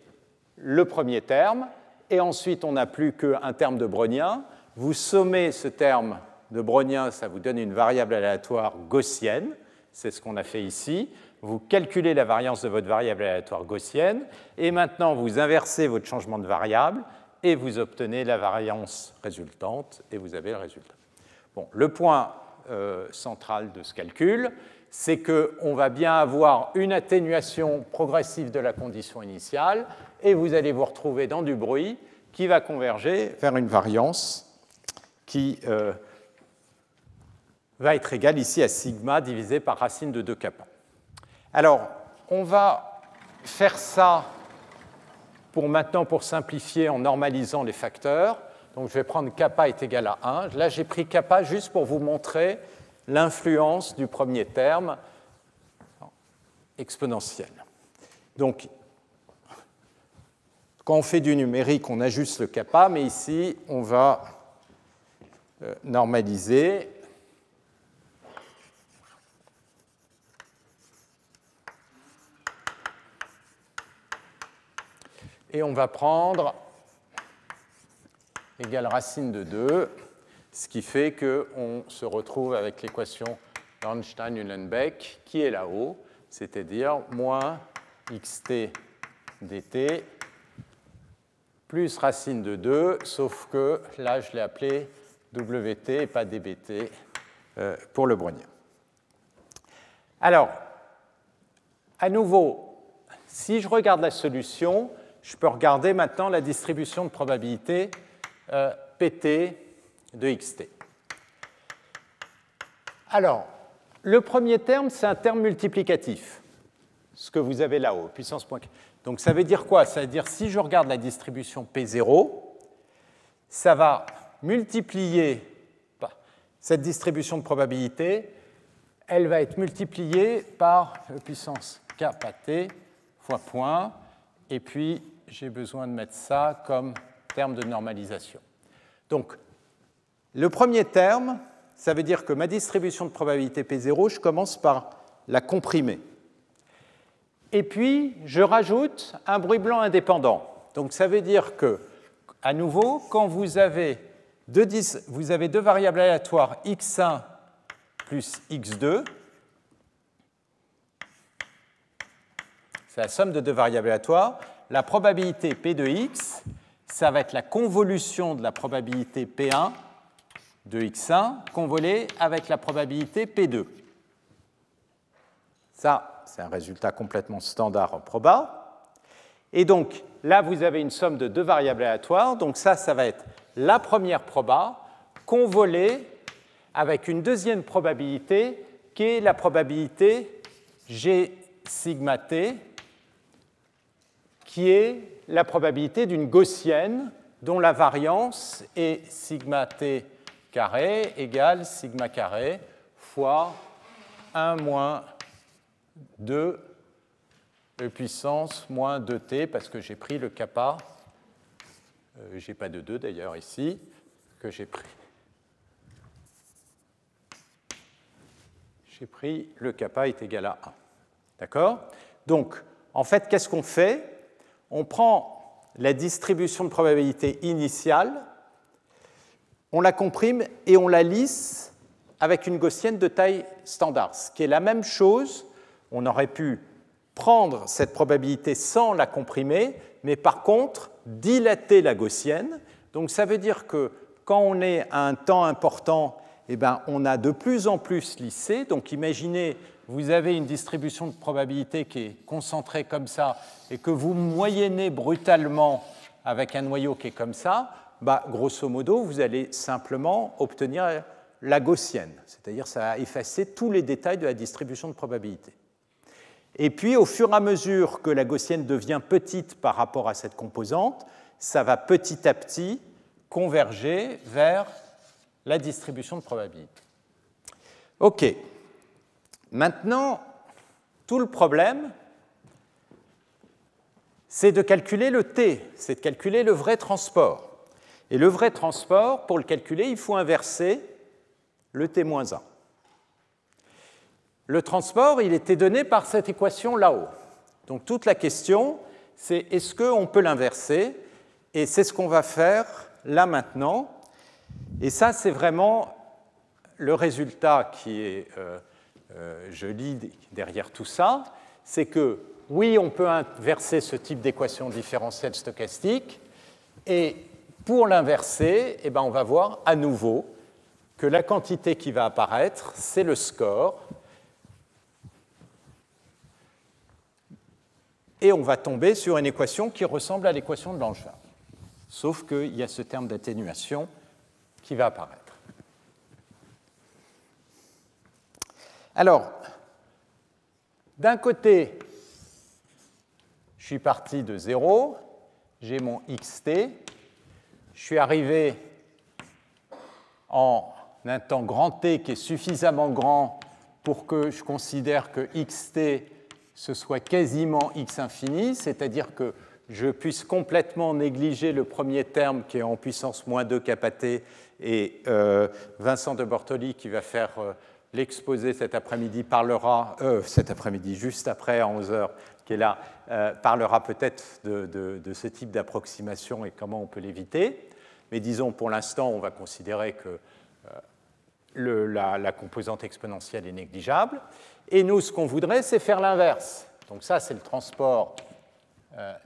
S1: le premier terme, et ensuite, on n'a plus qu'un terme de brownien. Vous sommez ce terme de brownien, ça vous donne une variable aléatoire gaussienne. C'est ce qu'on a fait ici. Vous calculez la variance de votre variable aléatoire gaussienne, et maintenant, vous inversez votre changement de variable, et vous obtenez la variance résultante, et vous avez le résultat. Bon, le point central de ce calcul, c'est qu'on va bien avoir une atténuation progressive de la condition initiale, et vous allez vous retrouver dans du bruit qui va converger vers une variance qui va être égale ici à sigma divisé par racine de 2 kappa. Alors, on va faire ça pour simplifier en normalisant les facteurs. Donc, je vais prendre kappa est égal à 1. Là, j'ai pris kappa juste pour vous montrer l'influence du premier terme exponentiel. Donc, quand on fait du numérique, on ajuste le kappa, mais ici, on va normaliser. Et on va prendre égale racine de 2, ce qui fait qu'on se retrouve avec l'équation d'Ornstein-Uhlenbeck qui est là-haut, c'est-à-dire moins xt dt plus racine de 2, sauf que là, je l'ai appelé wt et pas dbt pour le brownien. Alors, à nouveau, si je regarde la solution, je peux regarder maintenant la distribution de probabilité pt de xt. Alors, le premier terme, c'est un terme multiplicatif, ce que vous avez là-haut, puissance point. Donc ça veut dire quoi? Ça veut dire si je regarde la distribution P0, ça va multiplier cette distribution de probabilité, elle va être multipliée par puissance kappa t fois point, et puis j'ai besoin de mettre ça comme terme de normalisation. Donc, le premier terme, ça veut dire que ma distribution de probabilité P0, je commence par la comprimer. Et puis, je rajoute un bruit blanc indépendant. Donc, ça veut dire que, à nouveau, quand vous avez deux variables aléatoires x1 plus x2, c'est la somme de deux variables aléatoires, la probabilité P de x, ça va être la convolution de la probabilité P1 de x1 convolée avec la probabilité P2. Ça, c'est un résultat complètement standard en proba. Et donc, là, vous avez une somme de deux variables aléatoires. Donc ça va être la première proba convolée avec une deuxième probabilité qui est la probabilité G sigma t, qui est la probabilité d'une gaussienne dont la variance est sigma t carré égale sigma carré fois 1 moins 2 puissance moins 2t, parce que j'ai pris le kappa, je n'ai pas de 2 d'ailleurs ici, que j'ai pris. J'ai pris le kappa est égal à 1. D'accord? Donc, en fait, qu'est-ce qu'on fait? On prend la distribution de probabilité initiale, on la comprime et on la lisse avec une gaussienne de taille standard, ce qui est la même chose. On aurait pu prendre cette probabilité sans la comprimer, mais par contre, dilater la gaussienne. Donc ça veut dire que quand on est à un temps important, eh ben, on a de plus en plus lissé. Donc imaginez, vous avez une distribution de probabilité qui est concentrée comme ça et que vous moyennez brutalement avec un noyau qui est comme ça, bah, grosso modo, vous allez simplement obtenir la gaussienne, c'est-à-dire ça va effacer tous les détails de la distribution de probabilité. Et puis, au fur et à mesure que la gaussienne devient petite par rapport à cette composante, ça va petit à petit converger vers la distribution de probabilité. OK. Maintenant, tout le problème, c'est de calculer le t, c'est de calculer le vrai transport. Et le vrai transport, pour le calculer, il faut inverser le t-1. Le transport, il était donné par cette équation là-haut. Donc toute la question, c'est est-ce qu'on peut l'inverser? Et c'est ce qu'on va faire là maintenant. Et ça, c'est vraiment le résultat qui est joli derrière tout ça. C'est que, oui, on peut inverser ce type d'équation différentielle stochastique. Et pour l'inverser, eh ben, on va voir à nouveau que la quantité qui va apparaître, c'est le score. Et on va tomber sur une équation qui ressemble à l'équation de Langevin. Sauf qu'il y a ce terme d'atténuation qui va apparaître. Alors, d'un côté, je suis parti de 0, j'ai mon xt, je suis arrivé en un temps grand T qui est suffisamment grand pour que je considère que xt ce soit quasiment x infini, c'est-à-dire que je puisse complètement négliger le premier terme qui est en puissance moins 2 kappa t, et Vincent de Bortoli qui va faire l'exposé cet après-midi parlera, cet après-midi juste après à 11h, qui est là, parlera peut-être de ce type d'approximation et comment on peut l'éviter. Mais disons, pour l'instant, on va considérer que la composante exponentielle est négligeable. Et nous, ce qu'on voudrait, c'est faire l'inverse. Donc ça, c'est le transport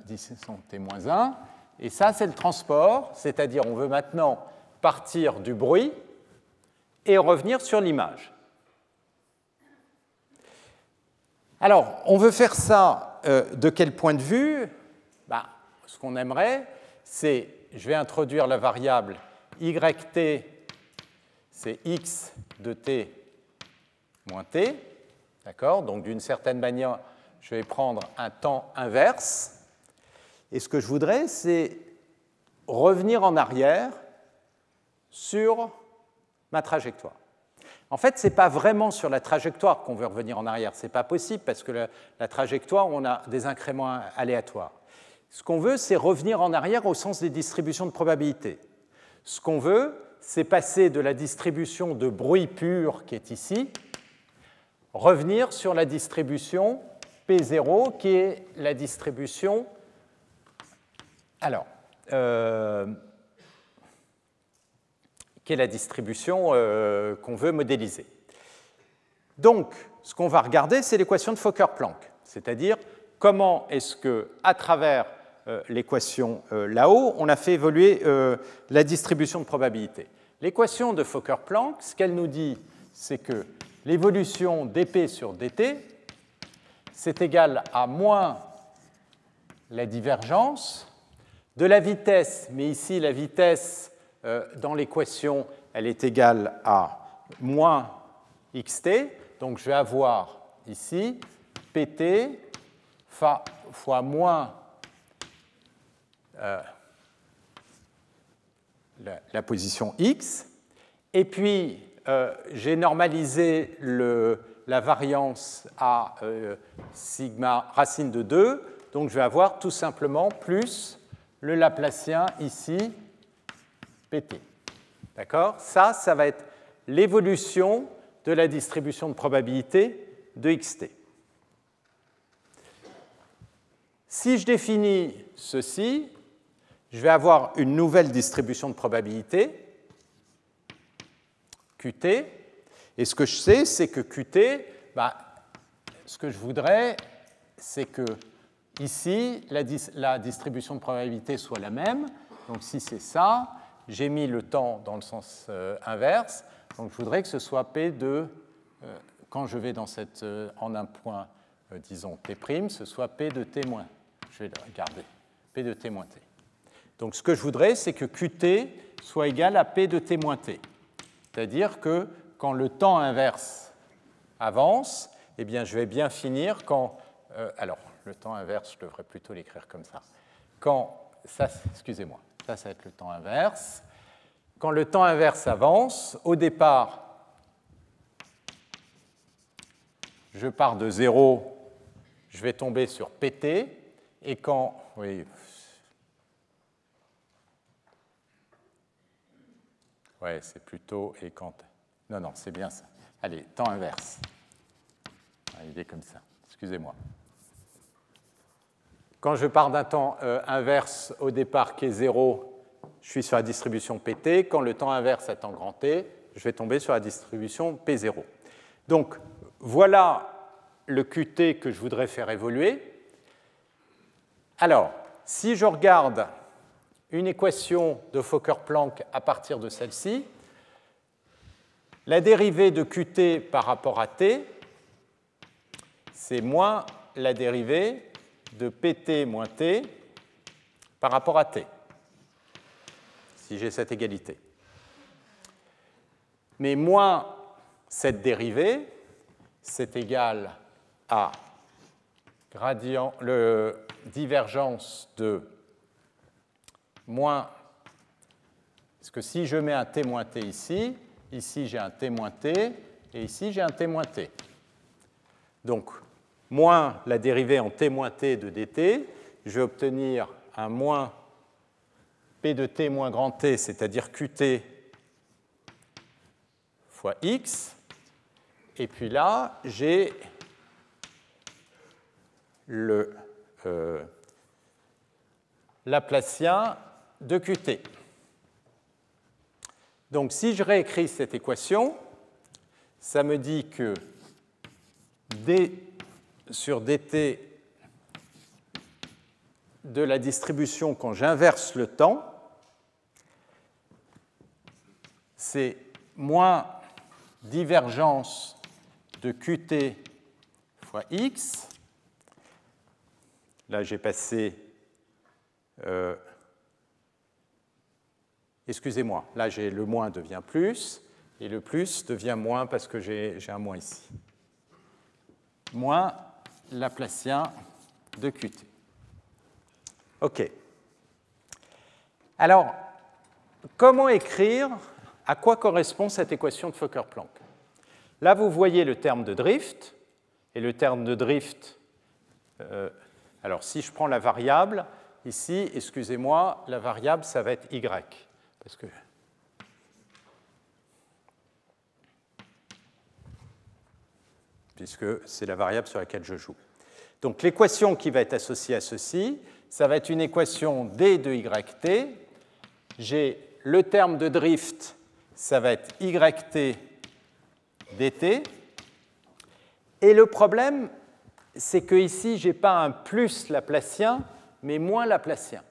S1: 10 t-1. Et ça, c'est le transport, c'est-à-dire on veut maintenant partir du bruit et revenir sur l'image. Alors, on veut faire ça de quel point de vue? Ce qu'on aimerait, c'est, je vais introduire la variable yt, c'est x de t moins t. D'accord? Donc, d'une certaine manière, je vais prendre un temps inverse. Et ce que je voudrais, c'est revenir en arrière sur ma trajectoire. En fait, ce n'est pas vraiment sur la trajectoire qu'on veut revenir en arrière. Ce n'est pas possible parce que la trajectoire, on a des incréments aléatoires. Ce qu'on veut, c'est revenir en arrière au sens des distributions de probabilité. Ce qu'on veut, c'est passer de la distribution de bruit pur qui est ici, revenir sur la distribution P0 qui est la distribution. Alors, qui est la distribution qu'on veut modéliser. Donc, ce qu'on va regarder, c'est l'équation de Fokker-Planck, c'est-à-dire comment est-ce que, à travers l'équation là-haut, on a fait évoluer la distribution de probabilité. L'équation de Fokker-Planck, ce qu'elle nous dit, c'est que l'évolution dp sur dt, c'est égal à moins la divergence de la vitesse, mais ici la vitesse dans l'équation, elle est égale à moins xt, donc je vais avoir ici pt fois moins la position x, et puis j'ai normalisé la variance à sigma racine de 2, donc je vais avoir tout simplement plus le Laplacien ici, pt. D'accord? Ça va être l'évolution de la distribution de probabilité de xt. Si je définis ceci, je vais avoir une nouvelle distribution de probabilité, qt, et ce que je sais, c'est que qt, ce que je voudrais, c'est que ici, la distribution de probabilité soit la même. Donc si c'est ça, j'ai mis le temps dans le sens inverse. Donc je voudrais que ce soit P de, quand je vais dans en un point, disons T', ce soit P de T moins. Je vais le regarder, P de T moins T. Donc ce que je voudrais, c'est que Qt soit égal à P de T moins T. C'est-à-dire que quand le temps inverse avance, eh bien je vais bien finir quand... alors, le temps inverse, je devrais plutôt l'écrire comme ça. Excusez-moi, ça va être le temps inverse. Quand le temps inverse avance, au départ, je pars de 0, je vais tomber sur pt, et quand... Oui, ouais, c'est plutôt... Et quand... Non, c'est bien ça. Allez, temps inverse. Il est comme ça. Excusez-moi. Quand je pars d'un temps inverse au départ qui est 0, je suis sur la distribution pt. Quand le temps inverse à temps grand t, je vais tomber sur la distribution p0. Donc, voilà le qt que je voudrais faire évoluer. Alors, si je regarde une équation de Fokker-Planck à partir de celle-ci, La dérivée de Qt par rapport à t, c'est moins la dérivée de pt moins t par rapport à t, si j'ai cette égalité. Mais moins cette dérivée, c'est égal à gradient, le divergence de moins, parce que si je mets un t moins t ici, ici j'ai un t moins t, et ici j'ai un t moins t. Donc, moins la dérivée en t moins t de dt, je vais obtenir un moins p de t moins grand t, c'est-à-dire qt fois x, et puis là, j'ai le Laplacien de Qt. Donc si je réécris cette équation, ça me dit que d sur dt de la distribution quand j'inverse le temps, c'est moins divergence de Qt fois x. Là, j'ai passé... excusez-moi, là, le moins devient plus, et le plus devient moins parce que j'ai un moins ici. Moins Laplacien de Qt. OK. Alors, comment écrire, à quoi correspond cette équation de Fokker-Planck? Là, vous voyez le terme de drift, et le terme de drift, alors si je prends la variable, ici, excusez-moi, la variable, ça va être y, parce que puisque c'est la variable sur laquelle je joue. Donc l'équation qui va être associée à ceci, ça va être une équation d de yt. J'ai le terme de drift, ça va être yt dt. Et le problème, c'est que ici, je n'ai pas un plus Laplacien, mais moins Laplacien.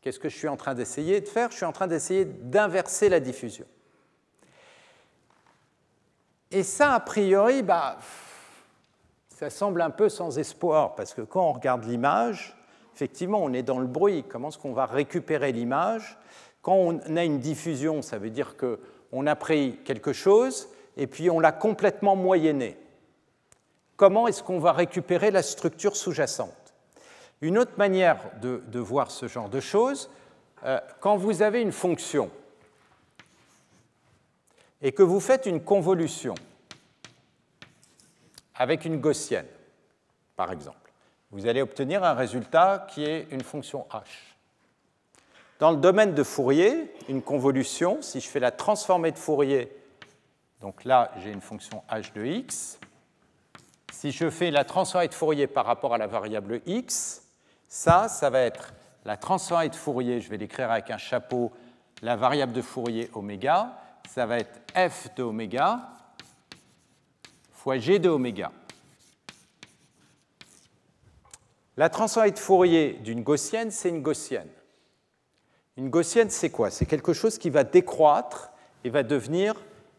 S1: Qu'est-ce que je suis en train d'essayer de faire? Je suis en train d'essayer d'inverser la diffusion. Et ça, a priori, ça semble un peu sans espoir, parce que quand on regarde l'image, effectivement, on est dans le bruit. Comment est-ce qu'on va récupérer l'image? Quand on a une diffusion, ça veut dire qu'on a pris quelque chose et puis on l'a complètement moyenné. Comment est-ce qu'on va récupérer la structure sous-jacente? Une autre manière de voir ce genre de choses, quand vous avez une fonction et que vous faites une convolution avec une gaussienne, par exemple, vous allez obtenir un résultat qui est une fonction h. Dans le domaine de Fourier, une convolution, si je fais la transformée de Fourier, donc là j'ai une fonction h de x, si je fais la transformée de Fourier par rapport à la variable x, ça va être la transformée de Fourier, je vais l'écrire avec un chapeau, la variable de Fourier oméga, ça va être f de oméga fois g de oméga. La transformée de Fourier d'une gaussienne, c'est une gaussienne. Une gaussienne, c'est quoi? C'est quelque chose qui va décroître et va devenir,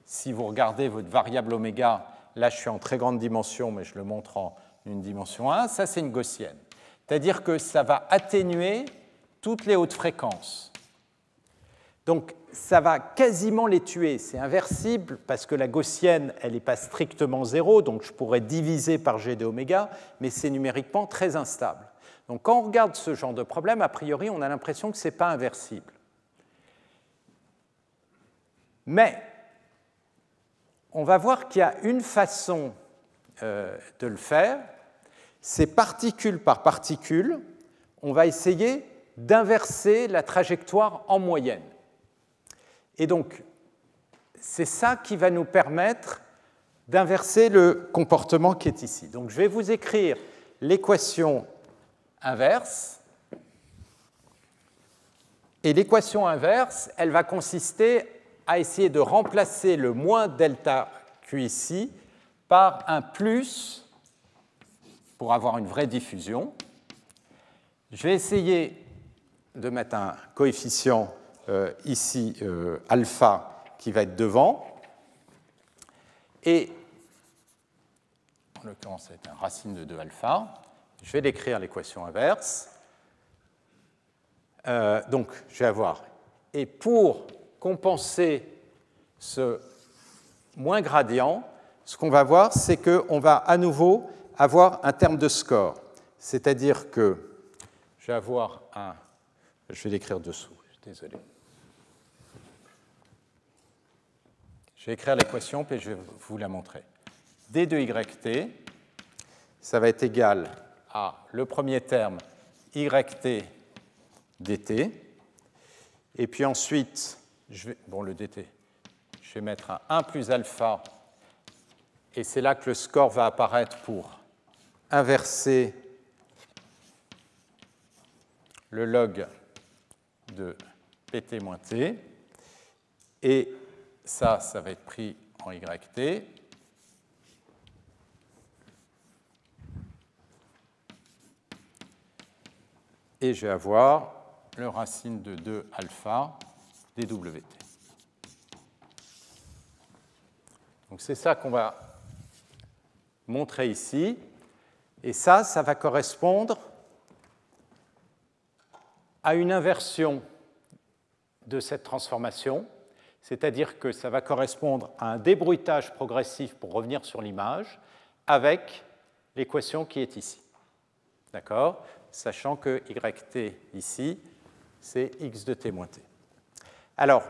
S1: si vous regardez votre variable oméga, là je suis en très grande dimension, mais je le montre en une dimension 1, ça c'est une gaussienne. C'est-à-dire que ça va atténuer toutes les hautes fréquences. Donc ça va quasiment les tuer. C'est inversible parce que la gaussienne, elle n'est pas strictement zéro, donc je pourrais diviser par g de oméga, mais c'est numériquement très instable. Donc quand on regarde ce genre de problème, a priori, on a l'impression que ce n'est pas inversible. Mais on va voir qu'il y a une façon de le faire, c'est particule par particule, on va essayer d'inverser la trajectoire en moyenne. Et donc, c'est ça qui va nous permettre d'inverser le comportement qui est ici. Donc, je vais vous écrire l'équation inverse. Et l'équation inverse, elle va consister à essayer de remplacer le moins delta Q ici par un plus pour avoir une vraie diffusion. Je vais essayer de mettre un coefficient ici alpha qui va être devant. Et en l'occurrence, c'est un racine de 2 alpha. Je vais l'écrire l'équation inverse. Donc, je vais avoir. Et pour compenser ce moins gradient, ce qu'on va voir, c'est qu'on va à nouveau avoir un terme de score. C'est-à-dire que je vais avoir un. Je vais l'écrire dessous, désolé. Je vais écrire l'équation, puis je vais vous la montrer. D de YT, ça va être égal à le premier terme YT dt. Et puis ensuite, le dt, je vais mettre un 1 plus alpha. Et c'est là que le score va apparaître pour inverser le log de pt moins t. Et ça va être pris en yt. Et je vais avoir le racine de 2 alpha dwt. Donc c'est ça qu'on va montrer ici. Et ça va correspondre à une inversion de cette transformation, c'est-à-dire que ça va correspondre à un débruitage progressif pour revenir sur l'image avec l'équation qui est ici. D'accord ? Sachant que yt ici, c'est x de t moins t. Alors,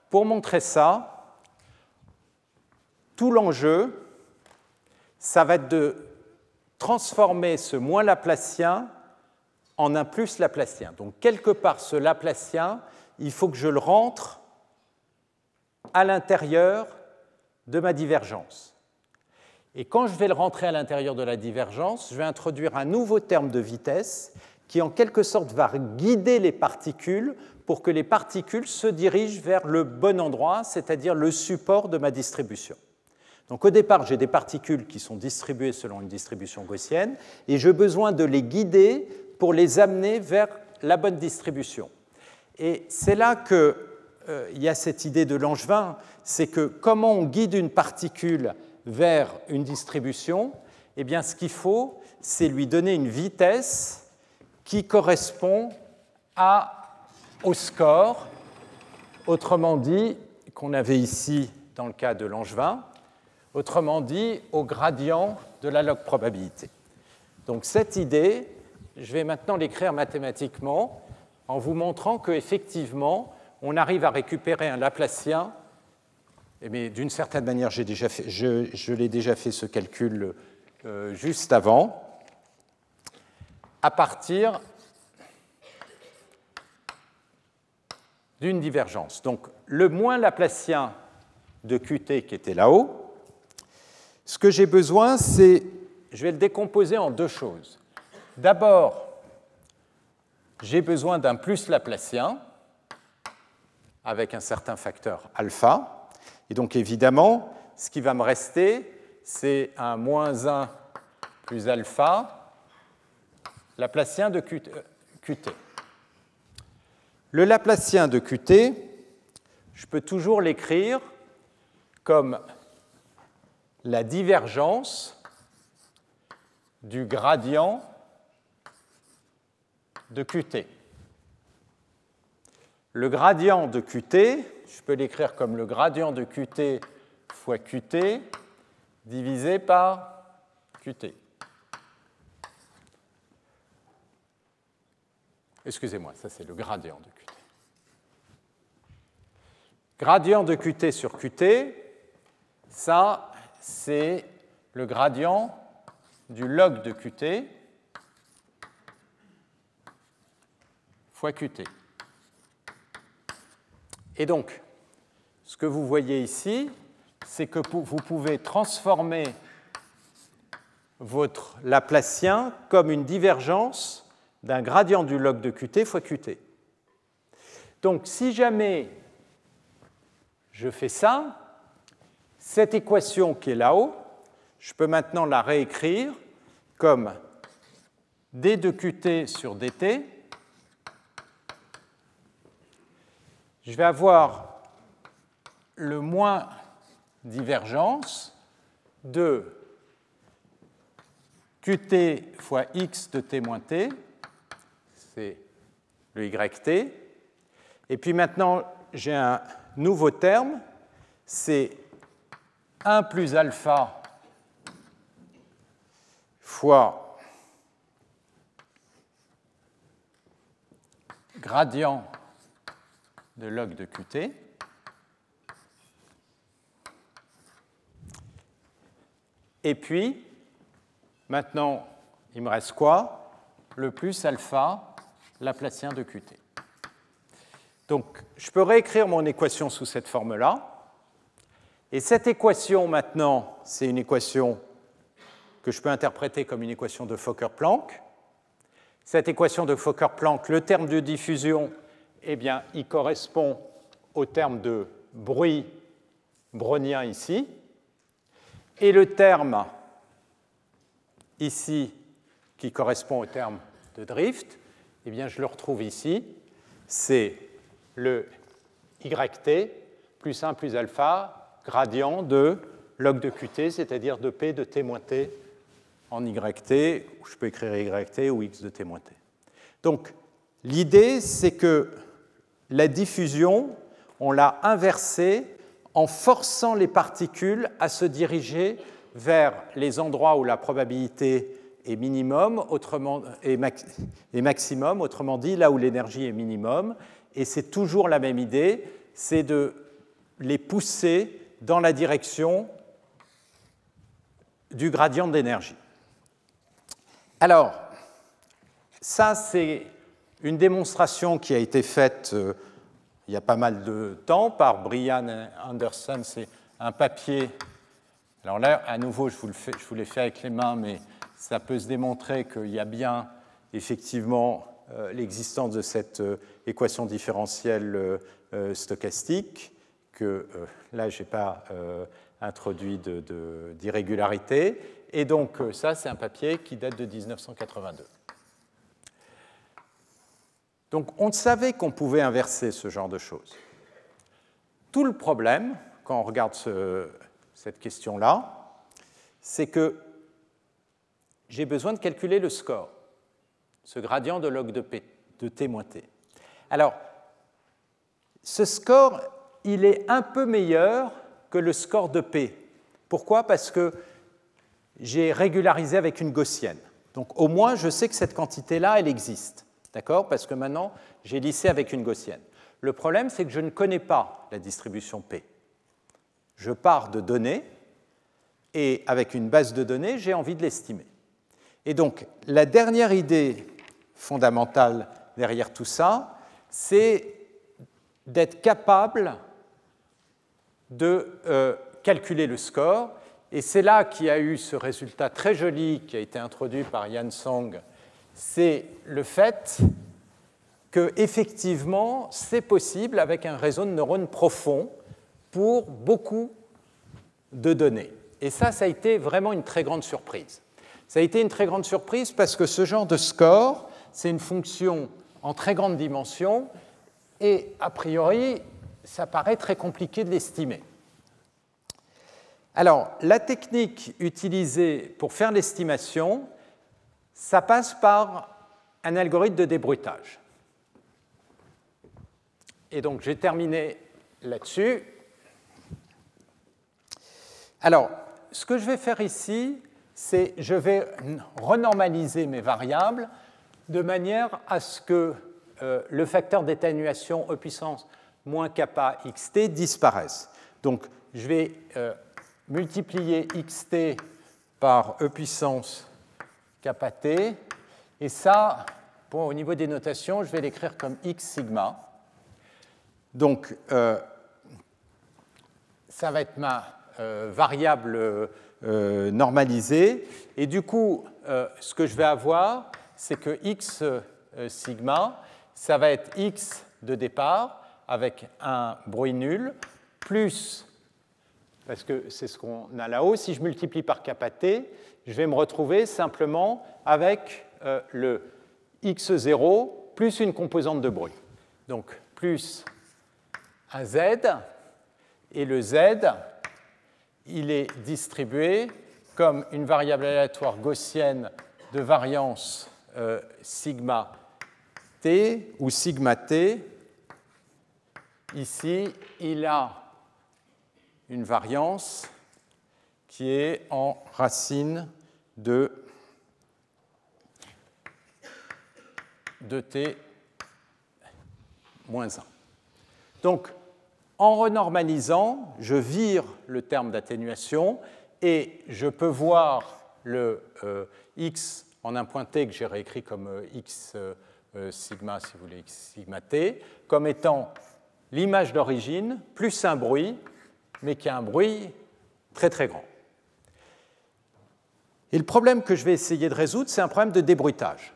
S1: pour montrer ça, tout l'enjeu, ça va être de transformer ce moins laplacien en un plus laplacien. Donc, quelque part, ce laplacien, il faut que je le rentre à l'intérieur de ma divergence. Et quand je vais le rentrer à l'intérieur de la divergence, je vais introduire un nouveau terme de vitesse qui, en quelque sorte, va guider les particules pour que les particules se dirigent vers le bon endroit, c'est-à-dire le support de ma distribution. Donc, au départ, j'ai des particules qui sont distribuées selon une distribution gaussienne et j'ai besoin de les guider pour les amener vers la bonne distribution. Et c'est là qu'il y a cette idée de Langevin, c'est que comment on guide une particule vers une distribution, eh bien, ce qu'il faut, c'est lui donner une vitesse qui correspond au score, autrement dit, qu'on avait ici dans le cas de Langevin, autrement dit, au gradient de la log probabilité. Donc cette idée, je vais maintenant l'écrire mathématiquement en vous montrant qu'effectivement, on arrive à récupérer un Laplacien, mais d'une certaine manière, je l'ai déjà fait ce calcul juste avant, à partir d'une divergence. Donc le moins Laplacien de Qt qui était là-haut, ce que j'ai besoin, c'est, je vais le décomposer en deux choses. D'abord, j'ai besoin d'un plus Laplacien avec un certain facteur alpha. Et donc évidemment, ce qui va me rester, c'est un moins 1 plus alpha Laplacien de Qt. Le Laplacien de Qt, je peux toujours l'écrire comme la divergence du gradient de Qt. Le gradient de Qt, je peux l'écrire comme le gradient de Qt fois Qt divisé par Qt. Excusez-moi, ça c'est le gradient de Qt. Gradient de Qt sur Qt, ça c'est le gradient du log de Qt fois Qt. Et donc, ce que vous voyez ici, c'est que vous pouvez transformer votre Laplacien comme une divergence d'un gradient du log de Qt fois Qt. Donc, si jamais je fais ça, cette équation qui est là-haut, je peux maintenant la réécrire comme d de Qt sur dt. Je vais avoir le moins divergence de Qt fois x de t moins t, c'est le yt. Et puis maintenant, j'ai un nouveau terme, c'est 1 plus alpha fois gradient de log de Qt. Et puis, maintenant, il me reste quoi? Le plus alpha laplacien de Qt. Donc, je peux réécrire mon équation sous cette forme-là. Et cette équation, maintenant, c'est une équation que je peux interpréter comme une équation de Fokker-Planck. Cette équation de Fokker-Planck, le terme de diffusion, eh bien, il correspond au terme de bruit brownien ici. Et le terme ici, qui correspond au terme de drift, eh bien, je le retrouve ici. C'est le yt plus 1 plus alpha gradient de log de Qt, c'est-à-dire de p de t moins t en yt, ou je peux écrire yt ou x de t moins t. Donc, l'idée, c'est que la diffusion, on l'a inversée en forçant les particules à se diriger vers les endroits où la probabilité est minimum et maximum, autrement dit, là où l'énergie est minimum. Et c'est toujours la même idée, c'est de les pousser dans la direction du gradient d'énergie. Alors, ça, c'est une démonstration qui a été faite il y a pas mal de temps par Brian Anderson. C'est un papier. Alors là, à nouveau, je vous l'ai fait avec les mains, mais ça peut se démontrer qu'il y a bien effectivement l'existence de cette équation différentielle stochastique, que là, je n'ai pas introduit d'irrégularité. Et donc, ça, c'est un papier qui date de 1982. Donc, on savait qu'on pouvait inverser ce genre de choses. Tout le problème, quand on regarde cette question-là, c'est que j'ai besoin de calculer le score, ce gradient de log de t moins t. Alors, ce score, il est un peu meilleur que le score de P. Pourquoi? Parce que j'ai régularisé avec une gaussienne. Donc, au moins, je sais que cette quantité-là, elle existe. D'accord? Parce que maintenant, j'ai lissé avec une gaussienne. Le problème, c'est que je ne connais pas la distribution P. Je pars de données, et avec une base de données, j'ai envie de l'estimer. Et donc, la dernière idée fondamentale derrière tout ça, c'est d'être capable de calculer le score. Et c'est là qu'il y a eu ce résultat très joli qui a été introduit par Yan Song. C'est le fait qu'effectivement, c'est possible avec un réseau de neurones profond pour beaucoup de données. Et ça a été vraiment une très grande surprise. Ça a été une très grande surprise parce que ce genre de score, c'est une fonction en très grande dimension et a priori, ça paraît très compliqué de l'estimer. Alors, la technique utilisée pour faire l'estimation, ça passe par un algorithme de débruitage. Et donc, j'ai terminé là-dessus. Alors, ce que je vais faire ici, c'est je vais renormaliser mes variables de manière à ce que le facteur d'atténuation e puissance moins kappa xt disparaisse. Donc, je vais multiplier xt par e puissance kappa t, et ça, bon, au niveau des notations, je vais l'écrire comme x sigma. Donc, ça va être ma variable normalisée, et du coup, ce que je vais avoir, c'est que x sigma, ça va être x de départ avec un bruit nul, plus, parce que c'est ce qu'on a là-haut, si je multiplie par kappa t, je vais me retrouver simplement avec le x0 plus une composante de bruit. Donc, plus un z, et le z, il est distribué comme une variable aléatoire gaussienne de variance sigma t ou sigma t. Ici, il a une variance qui est en racine de t moins 1. Donc, en renormalisant, je vire le terme d'atténuation et je peux voir le x en un point t que j'ai réécrit comme x sigma, si vous voulez, x sigma t, comme étant l'image d'origine plus un bruit, mais qui a un bruit très très grand. Et le problème que je vais essayer de résoudre, c'est un problème de débruitage.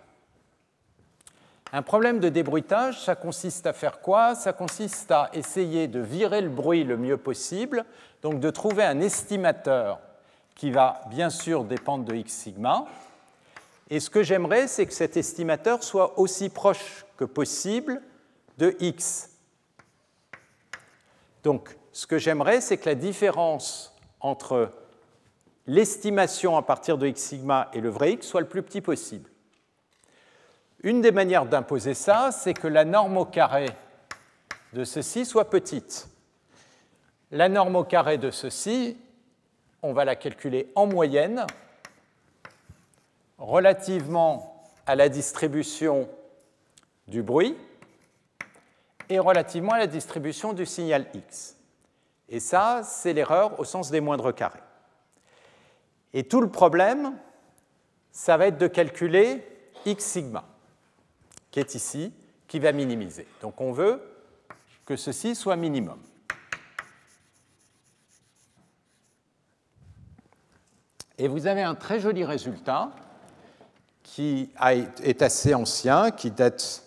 S1: Un problème de débruitage, ça consiste à faire quoi? Ça consiste à essayer de virer le bruit le mieux possible, donc de trouver un estimateur qui va bien sûr dépendre de x sigma. Et ce que j'aimerais, c'est que cet estimateur soit aussi proche que possible de x. Donc, ce que j'aimerais, c'est que la différence entre l'estimation à partir de x sigma et le vrai x soit le plus petit possible. Une des manières d'imposer ça, c'est que la norme au carré de ceci soit petite. La norme au carré de ceci, on va la calculer en moyenne relativement à la distribution du bruit et relativement à la distribution du signal x. Et ça, c'est l'erreur au sens des moindres carrés. Et tout le problème, ça va être de calculer x sigma, qui est ici, qui va minimiser. Donc on veut que ceci soit minimum. Et vous avez un très joli résultat qui est assez ancien, qui date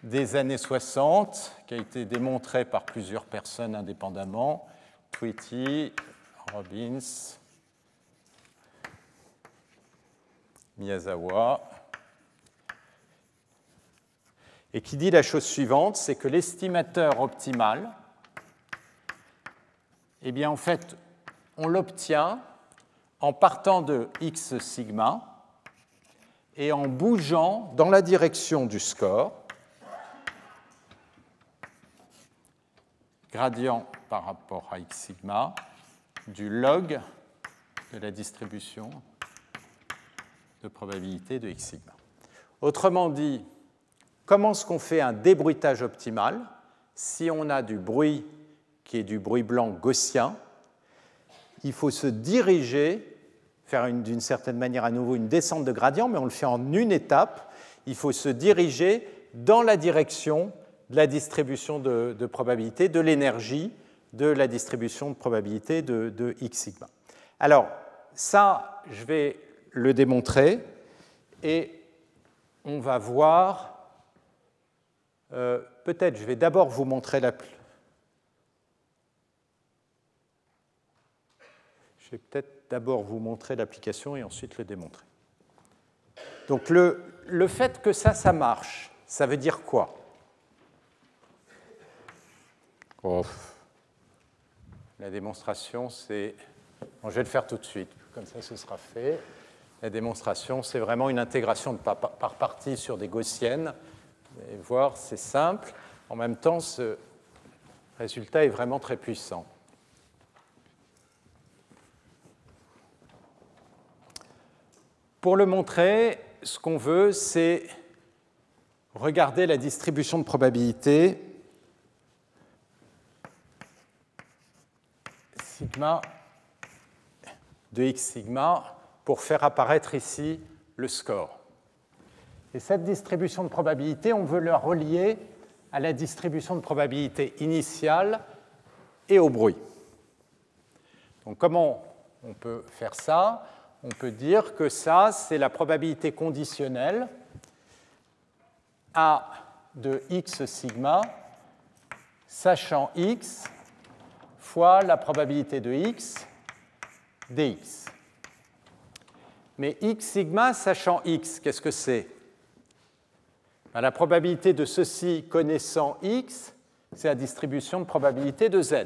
S1: des années 60, qui a été démontré par plusieurs personnes indépendamment, Tweety, Robbins, Miyazawa, et qui dit la chose suivante, c'est que l'estimateur optimal, eh bien en fait, on l'obtient en partant de x sigma et en bougeant dans la direction du score, gradient par rapport à x sigma, du log de la distribution de probabilité de x sigma. Autrement dit, comment est-ce qu'on fait un débruitage optimal si on a du bruit qui est du bruit blanc gaussien? Il faut se diriger, faire d'une certaine manière à nouveau une descente de gradient, mais on le fait en une étape. Il faut se diriger dans la direction de la distribution de probabilité, de l'énergie de la distribution de probabilité de x sigma. Alors, ça, je vais le démontrer et on va voir. Peut-être, je vais d'abord vous montrer l'application et ensuite le démontrer. Donc, le fait que ça marche, ça veut dire quoi? La démonstration, c'est... Bon, je vais le faire tout de suite, comme ça ce sera fait. La démonstration, c'est vraiment une intégration par partie sur des gaussiennes. Vous allez voir, c'est simple. En même temps, ce résultat est vraiment très puissant. Pour le montrer, ce qu'on veut, c'est regarder la distribution de probabilité sigma de x sigma pour faire apparaître ici le score. Et cette distribution de probabilité, on veut la relier à la distribution de probabilité initiale et au bruit. Donc comment on peut faire ça? On peut dire que ça, c'est la probabilité conditionnelle A de x sigma, sachant x, fois la probabilité de x dx. Mais x sigma sachant x, qu'est-ce que c'est? La probabilité de ceci connaissant x, c'est la distribution de probabilité de z.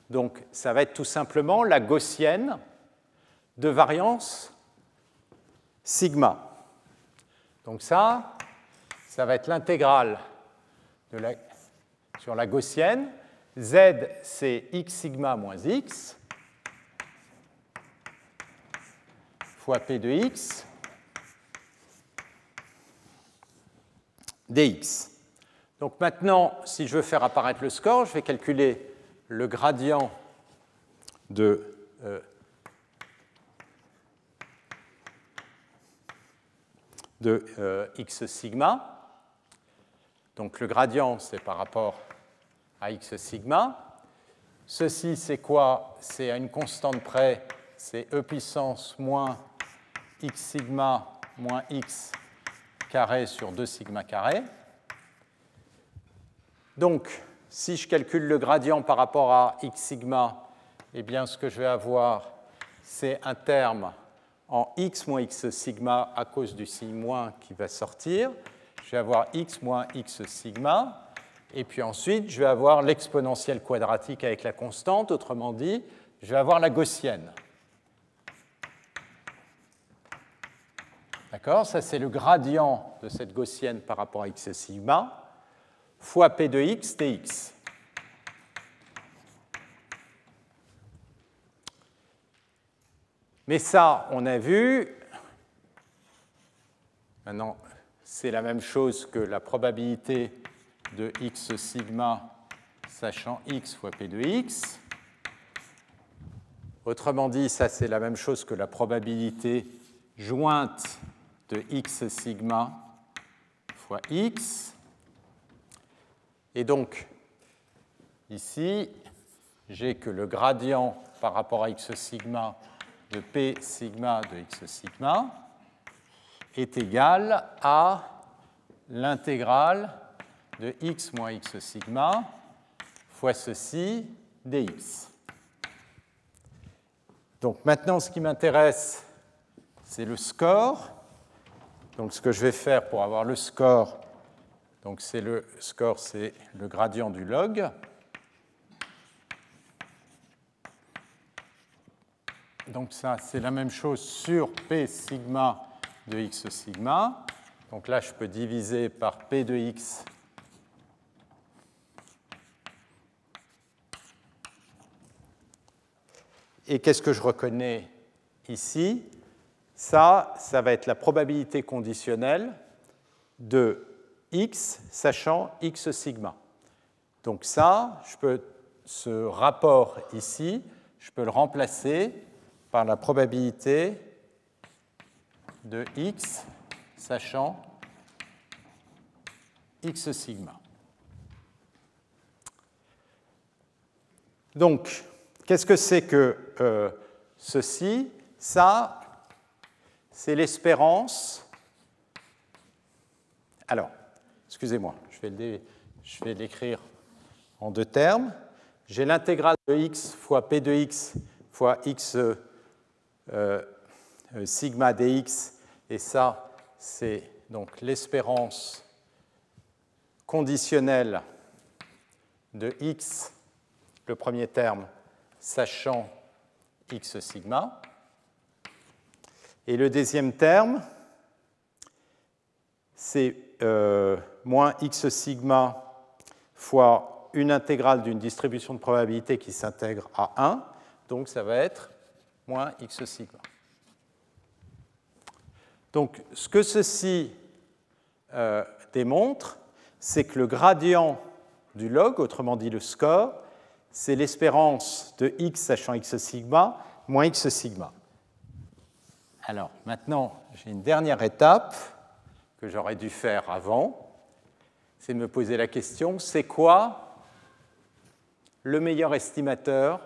S1: Donc, ça va être tout simplement la gaussienne de variance sigma. Donc ça va être l'intégrale sur la gaussienne. Z, c'est x sigma moins x fois p de x dx. Donc maintenant, si je veux faire apparaître le score, je vais calculer le gradient de x sigma. Donc le gradient, c'est par rapport à x sigma. Ceci, c'est quoi? C'est à une constante près, c'est e puissance moins x sigma moins x carré sur 2 sigma carré. Donc, si je calcule le gradient par rapport à x sigma, eh bien, ce que je vais avoir, c'est un terme en x moins x sigma à cause du signe moins qui va sortir. Je vais avoir x moins x sigma. Et puis ensuite, je vais avoir l'exponentielle quadratique avec la constante. Autrement dit, je vais avoir la gaussienne. D'accord? Ça, c'est le gradient de cette gaussienne par rapport à x sigma fois p de x dx. Mais ça, on a vu, maintenant, c'est la même chose que la probabilité de x sigma sachant x fois p de x. Autrement dit, ça, c'est la même chose que la probabilité jointe de x sigma fois x. Et donc, ici, j'ai que le gradient par rapport à x sigma de p sigma de x sigma est égal à l'intégrale de x moins x sigma fois ceci dx. Donc maintenant, ce qui m'intéresse, c'est le score. Donc ce que je vais faire pour avoir le score, donc c'est le gradient du log. Donc ça, c'est la même chose sur p sigma de x sigma. Donc là, je peux diviser par p de x et qu'est-ce que je reconnais ici? Ça va être la probabilité conditionnelle de x sachant x sigma. Donc ça, ce rapport ici, je peux le remplacer par la probabilité de x sachant x sigma. Donc, qu'est-ce que c'est que ceci? Ça, c'est l'espérance. Alors, excusez-moi, je vais l'écrire en deux termes. J'ai l'intégrale de x fois p de x fois x sigma dx, et ça, c'est donc l'espérance conditionnelle de x, le premier terme, sachant x sigma. Et le deuxième terme, c'est moins x sigma fois une intégrale d'une distribution de probabilité qui s'intègre à 1. Donc ça va être moins x sigma. Donc ce que ceci démontre, c'est que le gradient du log, autrement dit le score, c'est l'espérance de x sachant x sigma moins x sigma. Alors maintenant, j'ai une dernière étape que j'aurais dû faire avant, c'est de me poser la question, c'est quoi le meilleur estimateur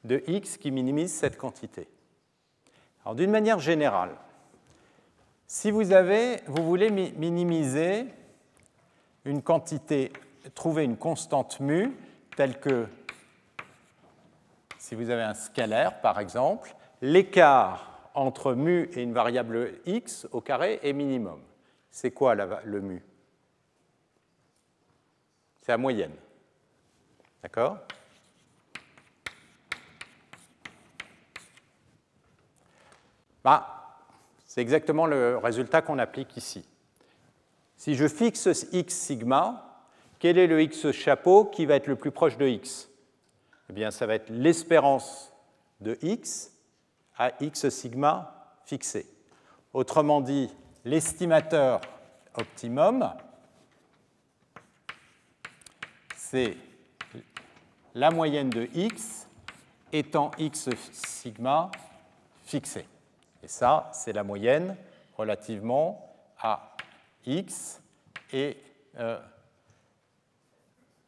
S1: de x qui minimise cette quantité? Alors d'une manière générale, si vous voulez minimiser une quantité, trouver une constante mu, telle que, si vous avez un scalaire par exemple, l'écart entre mu et une variable x au carré est minimum. C'est quoi le mu? C'est la moyenne. D'accord? C'est exactement le résultat qu'on applique ici. Si je fixe x sigma, quel est le x chapeau qui va être le plus proche de x? Eh bien, ça va être l'espérance de x à x sigma fixé. Autrement dit, l'estimateur optimum, c'est la moyenne de x étant x sigma fixé. Et ça, c'est la moyenne relativement à x et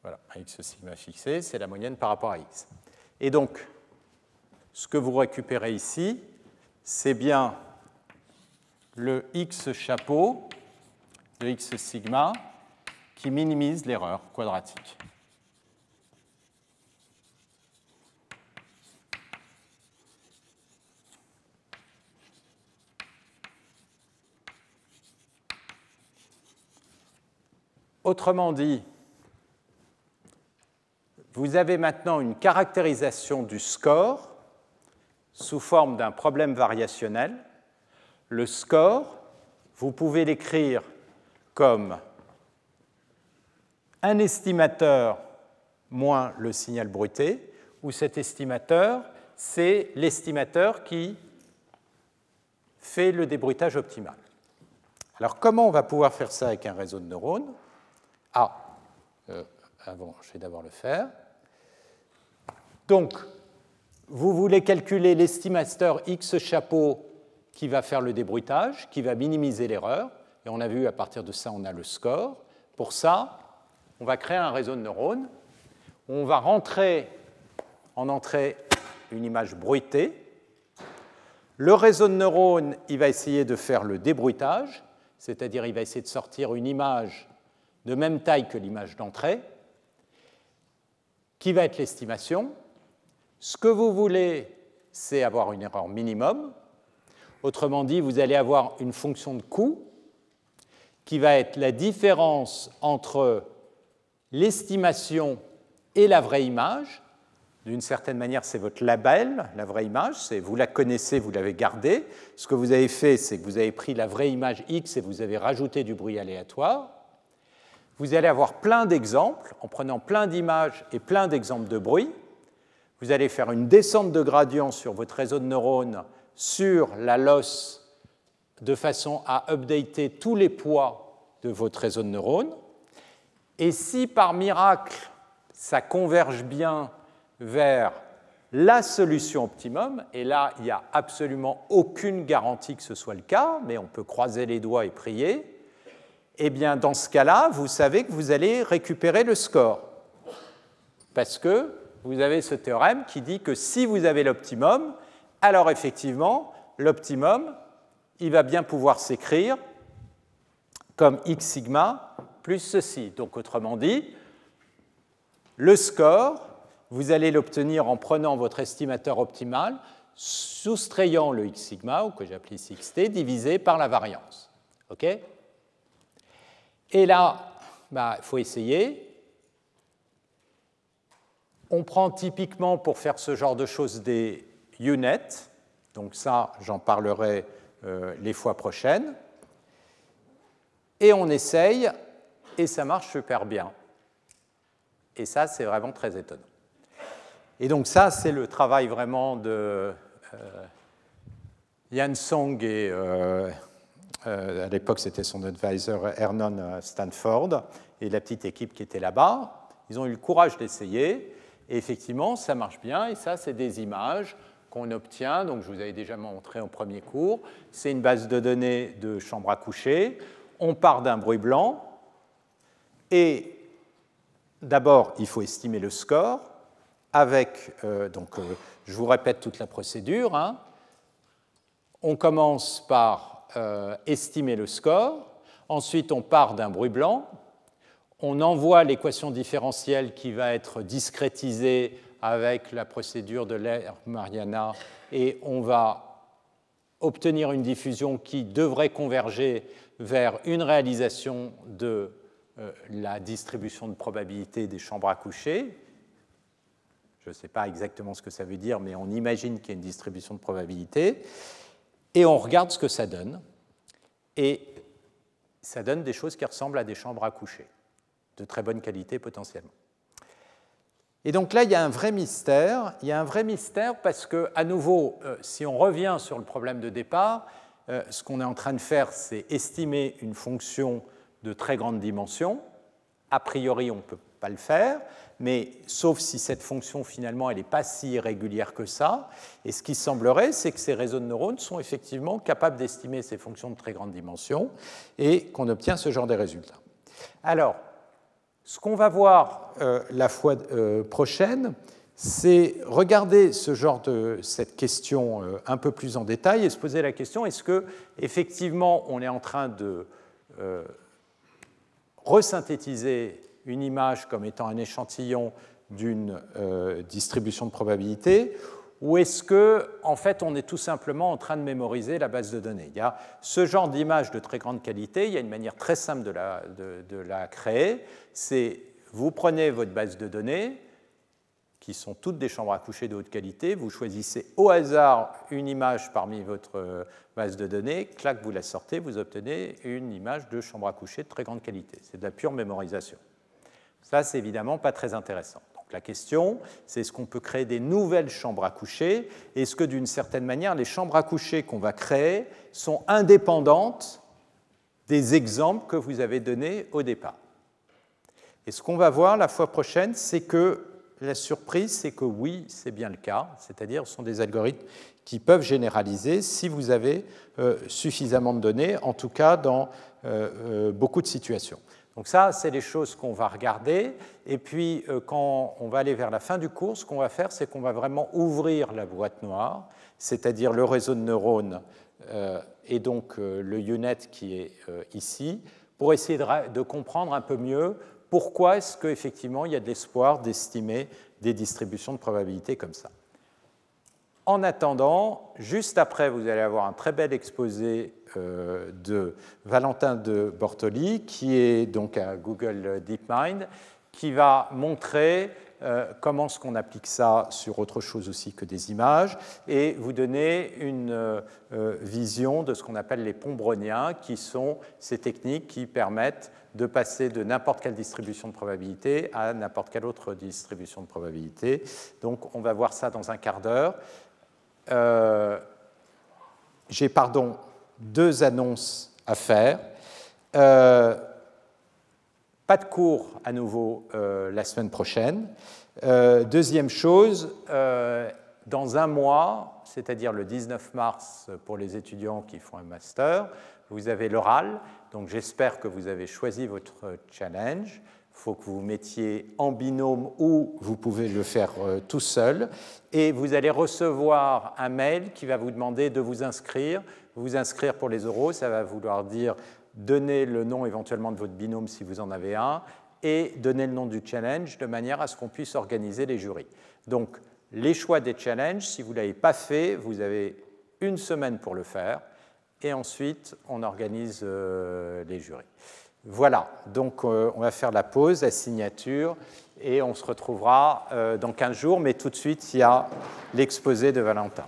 S1: voilà, x sigma fixé, c'est la moyenne par rapport à x. Et donc, ce que vous récupérez ici, c'est bien le x chapeau de x sigma qui minimise l'erreur quadratique. Autrement dit, vous avez maintenant une caractérisation du score sous forme d'un problème variationnel. Le score, vous pouvez l'écrire comme un estimateur moins le signal bruité, où cet estimateur, c'est l'estimateur qui fait le débruitage optimal. Alors, comment on va pouvoir faire ça avec un réseau de neurones? Avant, je vais d'abord le faire. Donc, vous voulez calculer l'estimateur x chapeau qui va faire le débruitage, qui va minimiser l'erreur. Et on a vu, à partir de ça, on a le score. Pour ça, on va créer un réseau de neurones. On va rentrer en entrée une image bruitée. Le réseau de neurones, il va essayer de faire le débruitage, c'est-à-dire il va essayer de sortir une image de même taille que l'image d'entrée, qui va être l'estimation. Ce que vous voulez, c'est avoir une erreur minimum. Autrement dit, vous allez avoir une fonction de coût qui va être la différence entre l'estimation et la vraie image. D'une certaine manière, c'est votre label, la vraie image. Vous la connaissez, vous l'avez gardée. Ce que vous avez fait, c'est que vous avez pris la vraie image X et vous avez rajouté du bruit aléatoire. Vous allez avoir plein d'exemples, en prenant plein d'images et plein d'exemples de bruit. Vous allez faire une descente de gradient sur votre réseau de neurones sur la loss de façon à updater tous les poids de votre réseau de neurones. Et si par miracle, ça converge bien vers la solution optimum, et là, il n'y a absolument aucune garantie que ce soit le cas, mais on peut croiser les doigts et prier, eh bien, dans ce cas-là, vous savez que vous allez récupérer le score. Parce que vous avez ce théorème qui dit que si vous avez l'optimum, alors effectivement, l'optimum, il va bien pouvoir s'écrire comme x sigma plus ceci. Donc, autrement dit, le score, vous allez l'obtenir en prenant votre estimateur optimal, soustrayant le x sigma, ou que j'appelle ici xt, divisé par la variance. OK ? Et là, il faut essayer. On prend typiquement pour faire ce genre de choses des units. Donc ça, j'en parlerai les fois prochaines. Et on essaye, et ça marche super bien. Et ça, c'est vraiment très étonnant. Et donc ça, c'est le travail vraiment de Yan Song et à l'époque, c'était son advisor Ernon Stanford et la petite équipe qui était là-bas. Ils ont eu le courage d'essayer et effectivement, ça marche bien. Et ça, c'est des images qu'on obtient. Donc, je vous avais déjà montré au premier cours. C'est une base de données de chambre à coucher. On part d'un bruit blanc et d'abord, il faut estimer le score avec, je vous répète toute la procédure. Hein. On commence par estimer le score. Ensuite, on part d'un bruit blanc. On envoie l'équation différentielle qui va être discrétisée avec la procédure de Laird-Mariana et on va obtenir une diffusion qui devrait converger vers une réalisation de la distribution de probabilité des chambres à coucher. Je ne sais pas exactement ce que ça veut dire, mais on imagine qu'il y a une distribution de probabilité. et on regarde ce que ça donne. Et ça donne des choses qui ressemblent à des chambres à coucher, de très bonne qualité potentiellement. Et donc là, il y a un vrai mystère. Il y a un vrai mystère parce que, à nouveau, si on revient sur le problème de départ, ce qu'on est en train de faire, c'est estimer une fonction de très grande dimension. A priori, on ne peut pas le faire, mais sauf si cette fonction, finalement, elle n'est pas si irrégulière que ça. Et ce qui semblerait, c'est que ces réseaux de neurones sont effectivement capables d'estimer ces fonctions de très grande dimension et qu'on obtient ce genre de résultats. Alors, ce qu'on va voir la fois prochaine, c'est regarder cette question un peu plus en détail et se poser la question, est-ce qu'effectivement on est en train de resynthétiser une image comme étant un échantillon d'une distribution de probabilité, ou est-ce qu'en fait on est tout simplement en train de mémoriser la base de données? Il y a ce genre d'image de très grande qualité, il y a une manière très simple de la créer, c'est vous prenez votre base de données, qui sont toutes des chambres à coucher de haute qualité, vous choisissez au hasard une image parmi votre base de données, clac, vous la sortez, vous obtenez une image de chambre à coucher de très grande qualité. C'est de la pure mémorisation. Ça, c'est évidemment pas très intéressant. Donc la question, c'est est-ce qu'on peut créer des nouvelles chambres à coucher? Est-ce que d'une certaine manière, les chambres à coucher qu'on va créer sont indépendantes des exemples que vous avez donnés au départ? Et ce qu'on va voir la fois prochaine, c'est que la surprise, c'est que oui, c'est bien le cas, c'est-à-dire ce sont des algorithmes qui peuvent généraliser si vous avez suffisamment de données, en tout cas dans beaucoup de situations. Donc ça, c'est les choses qu'on va regarder. Et puis, quand on va aller vers la fin du cours, ce qu'on va faire, c'est qu'on va vraiment ouvrir la boîte noire, c'est-à-dire le réseau de neurones et donc le UNet qui est ici, pour essayer de comprendre un peu mieux pourquoi est-ce qu'effectivement il y a de l'espoir d'estimer des distributions de probabilité comme ça. En attendant, juste après, vous allez avoir un très bel exposé de Valentin de Bortoli, qui est donc à Google DeepMind, qui va montrer comment est-ce qu'on applique ça sur autre chose aussi que des images, et vous donner une vision de ce qu'on appelle les ponts browniens, qui sont ces techniques qui permettent de passer de n'importe quelle distribution de probabilité à n'importe quelle autre distribution de probabilité. Donc on va voir ça dans un quart d'heure. J'ai, deux annonces à faire. Pas de cours à nouveau la semaine prochaine. Deuxième chose, dans un mois, c'est-à-dire le 19 mars pour les étudiants qui font un master, vous avez l'oral. Donc j'espère que vous avez choisi votre challenge. Il faut que vous vous mettiez en binôme ou vous pouvez le faire tout seul. Et vous allez recevoir un mail qui va vous demander de vous inscrire. Vous inscrire pour les oraux, ça va vouloir dire donner le nom éventuellement de votre binôme si vous en avez un et donner le nom du challenge de manière à ce qu'on puisse organiser les jurys. Donc les choix des challenges, si vous ne l'avez pas fait, vous avez une semaine pour le faire. Et ensuite, on organise les jurys. Voilà, donc on va faire la pause, la signature, et on se retrouvera dans 15 jours, mais tout de suite, il y a l'exposé de Valentin.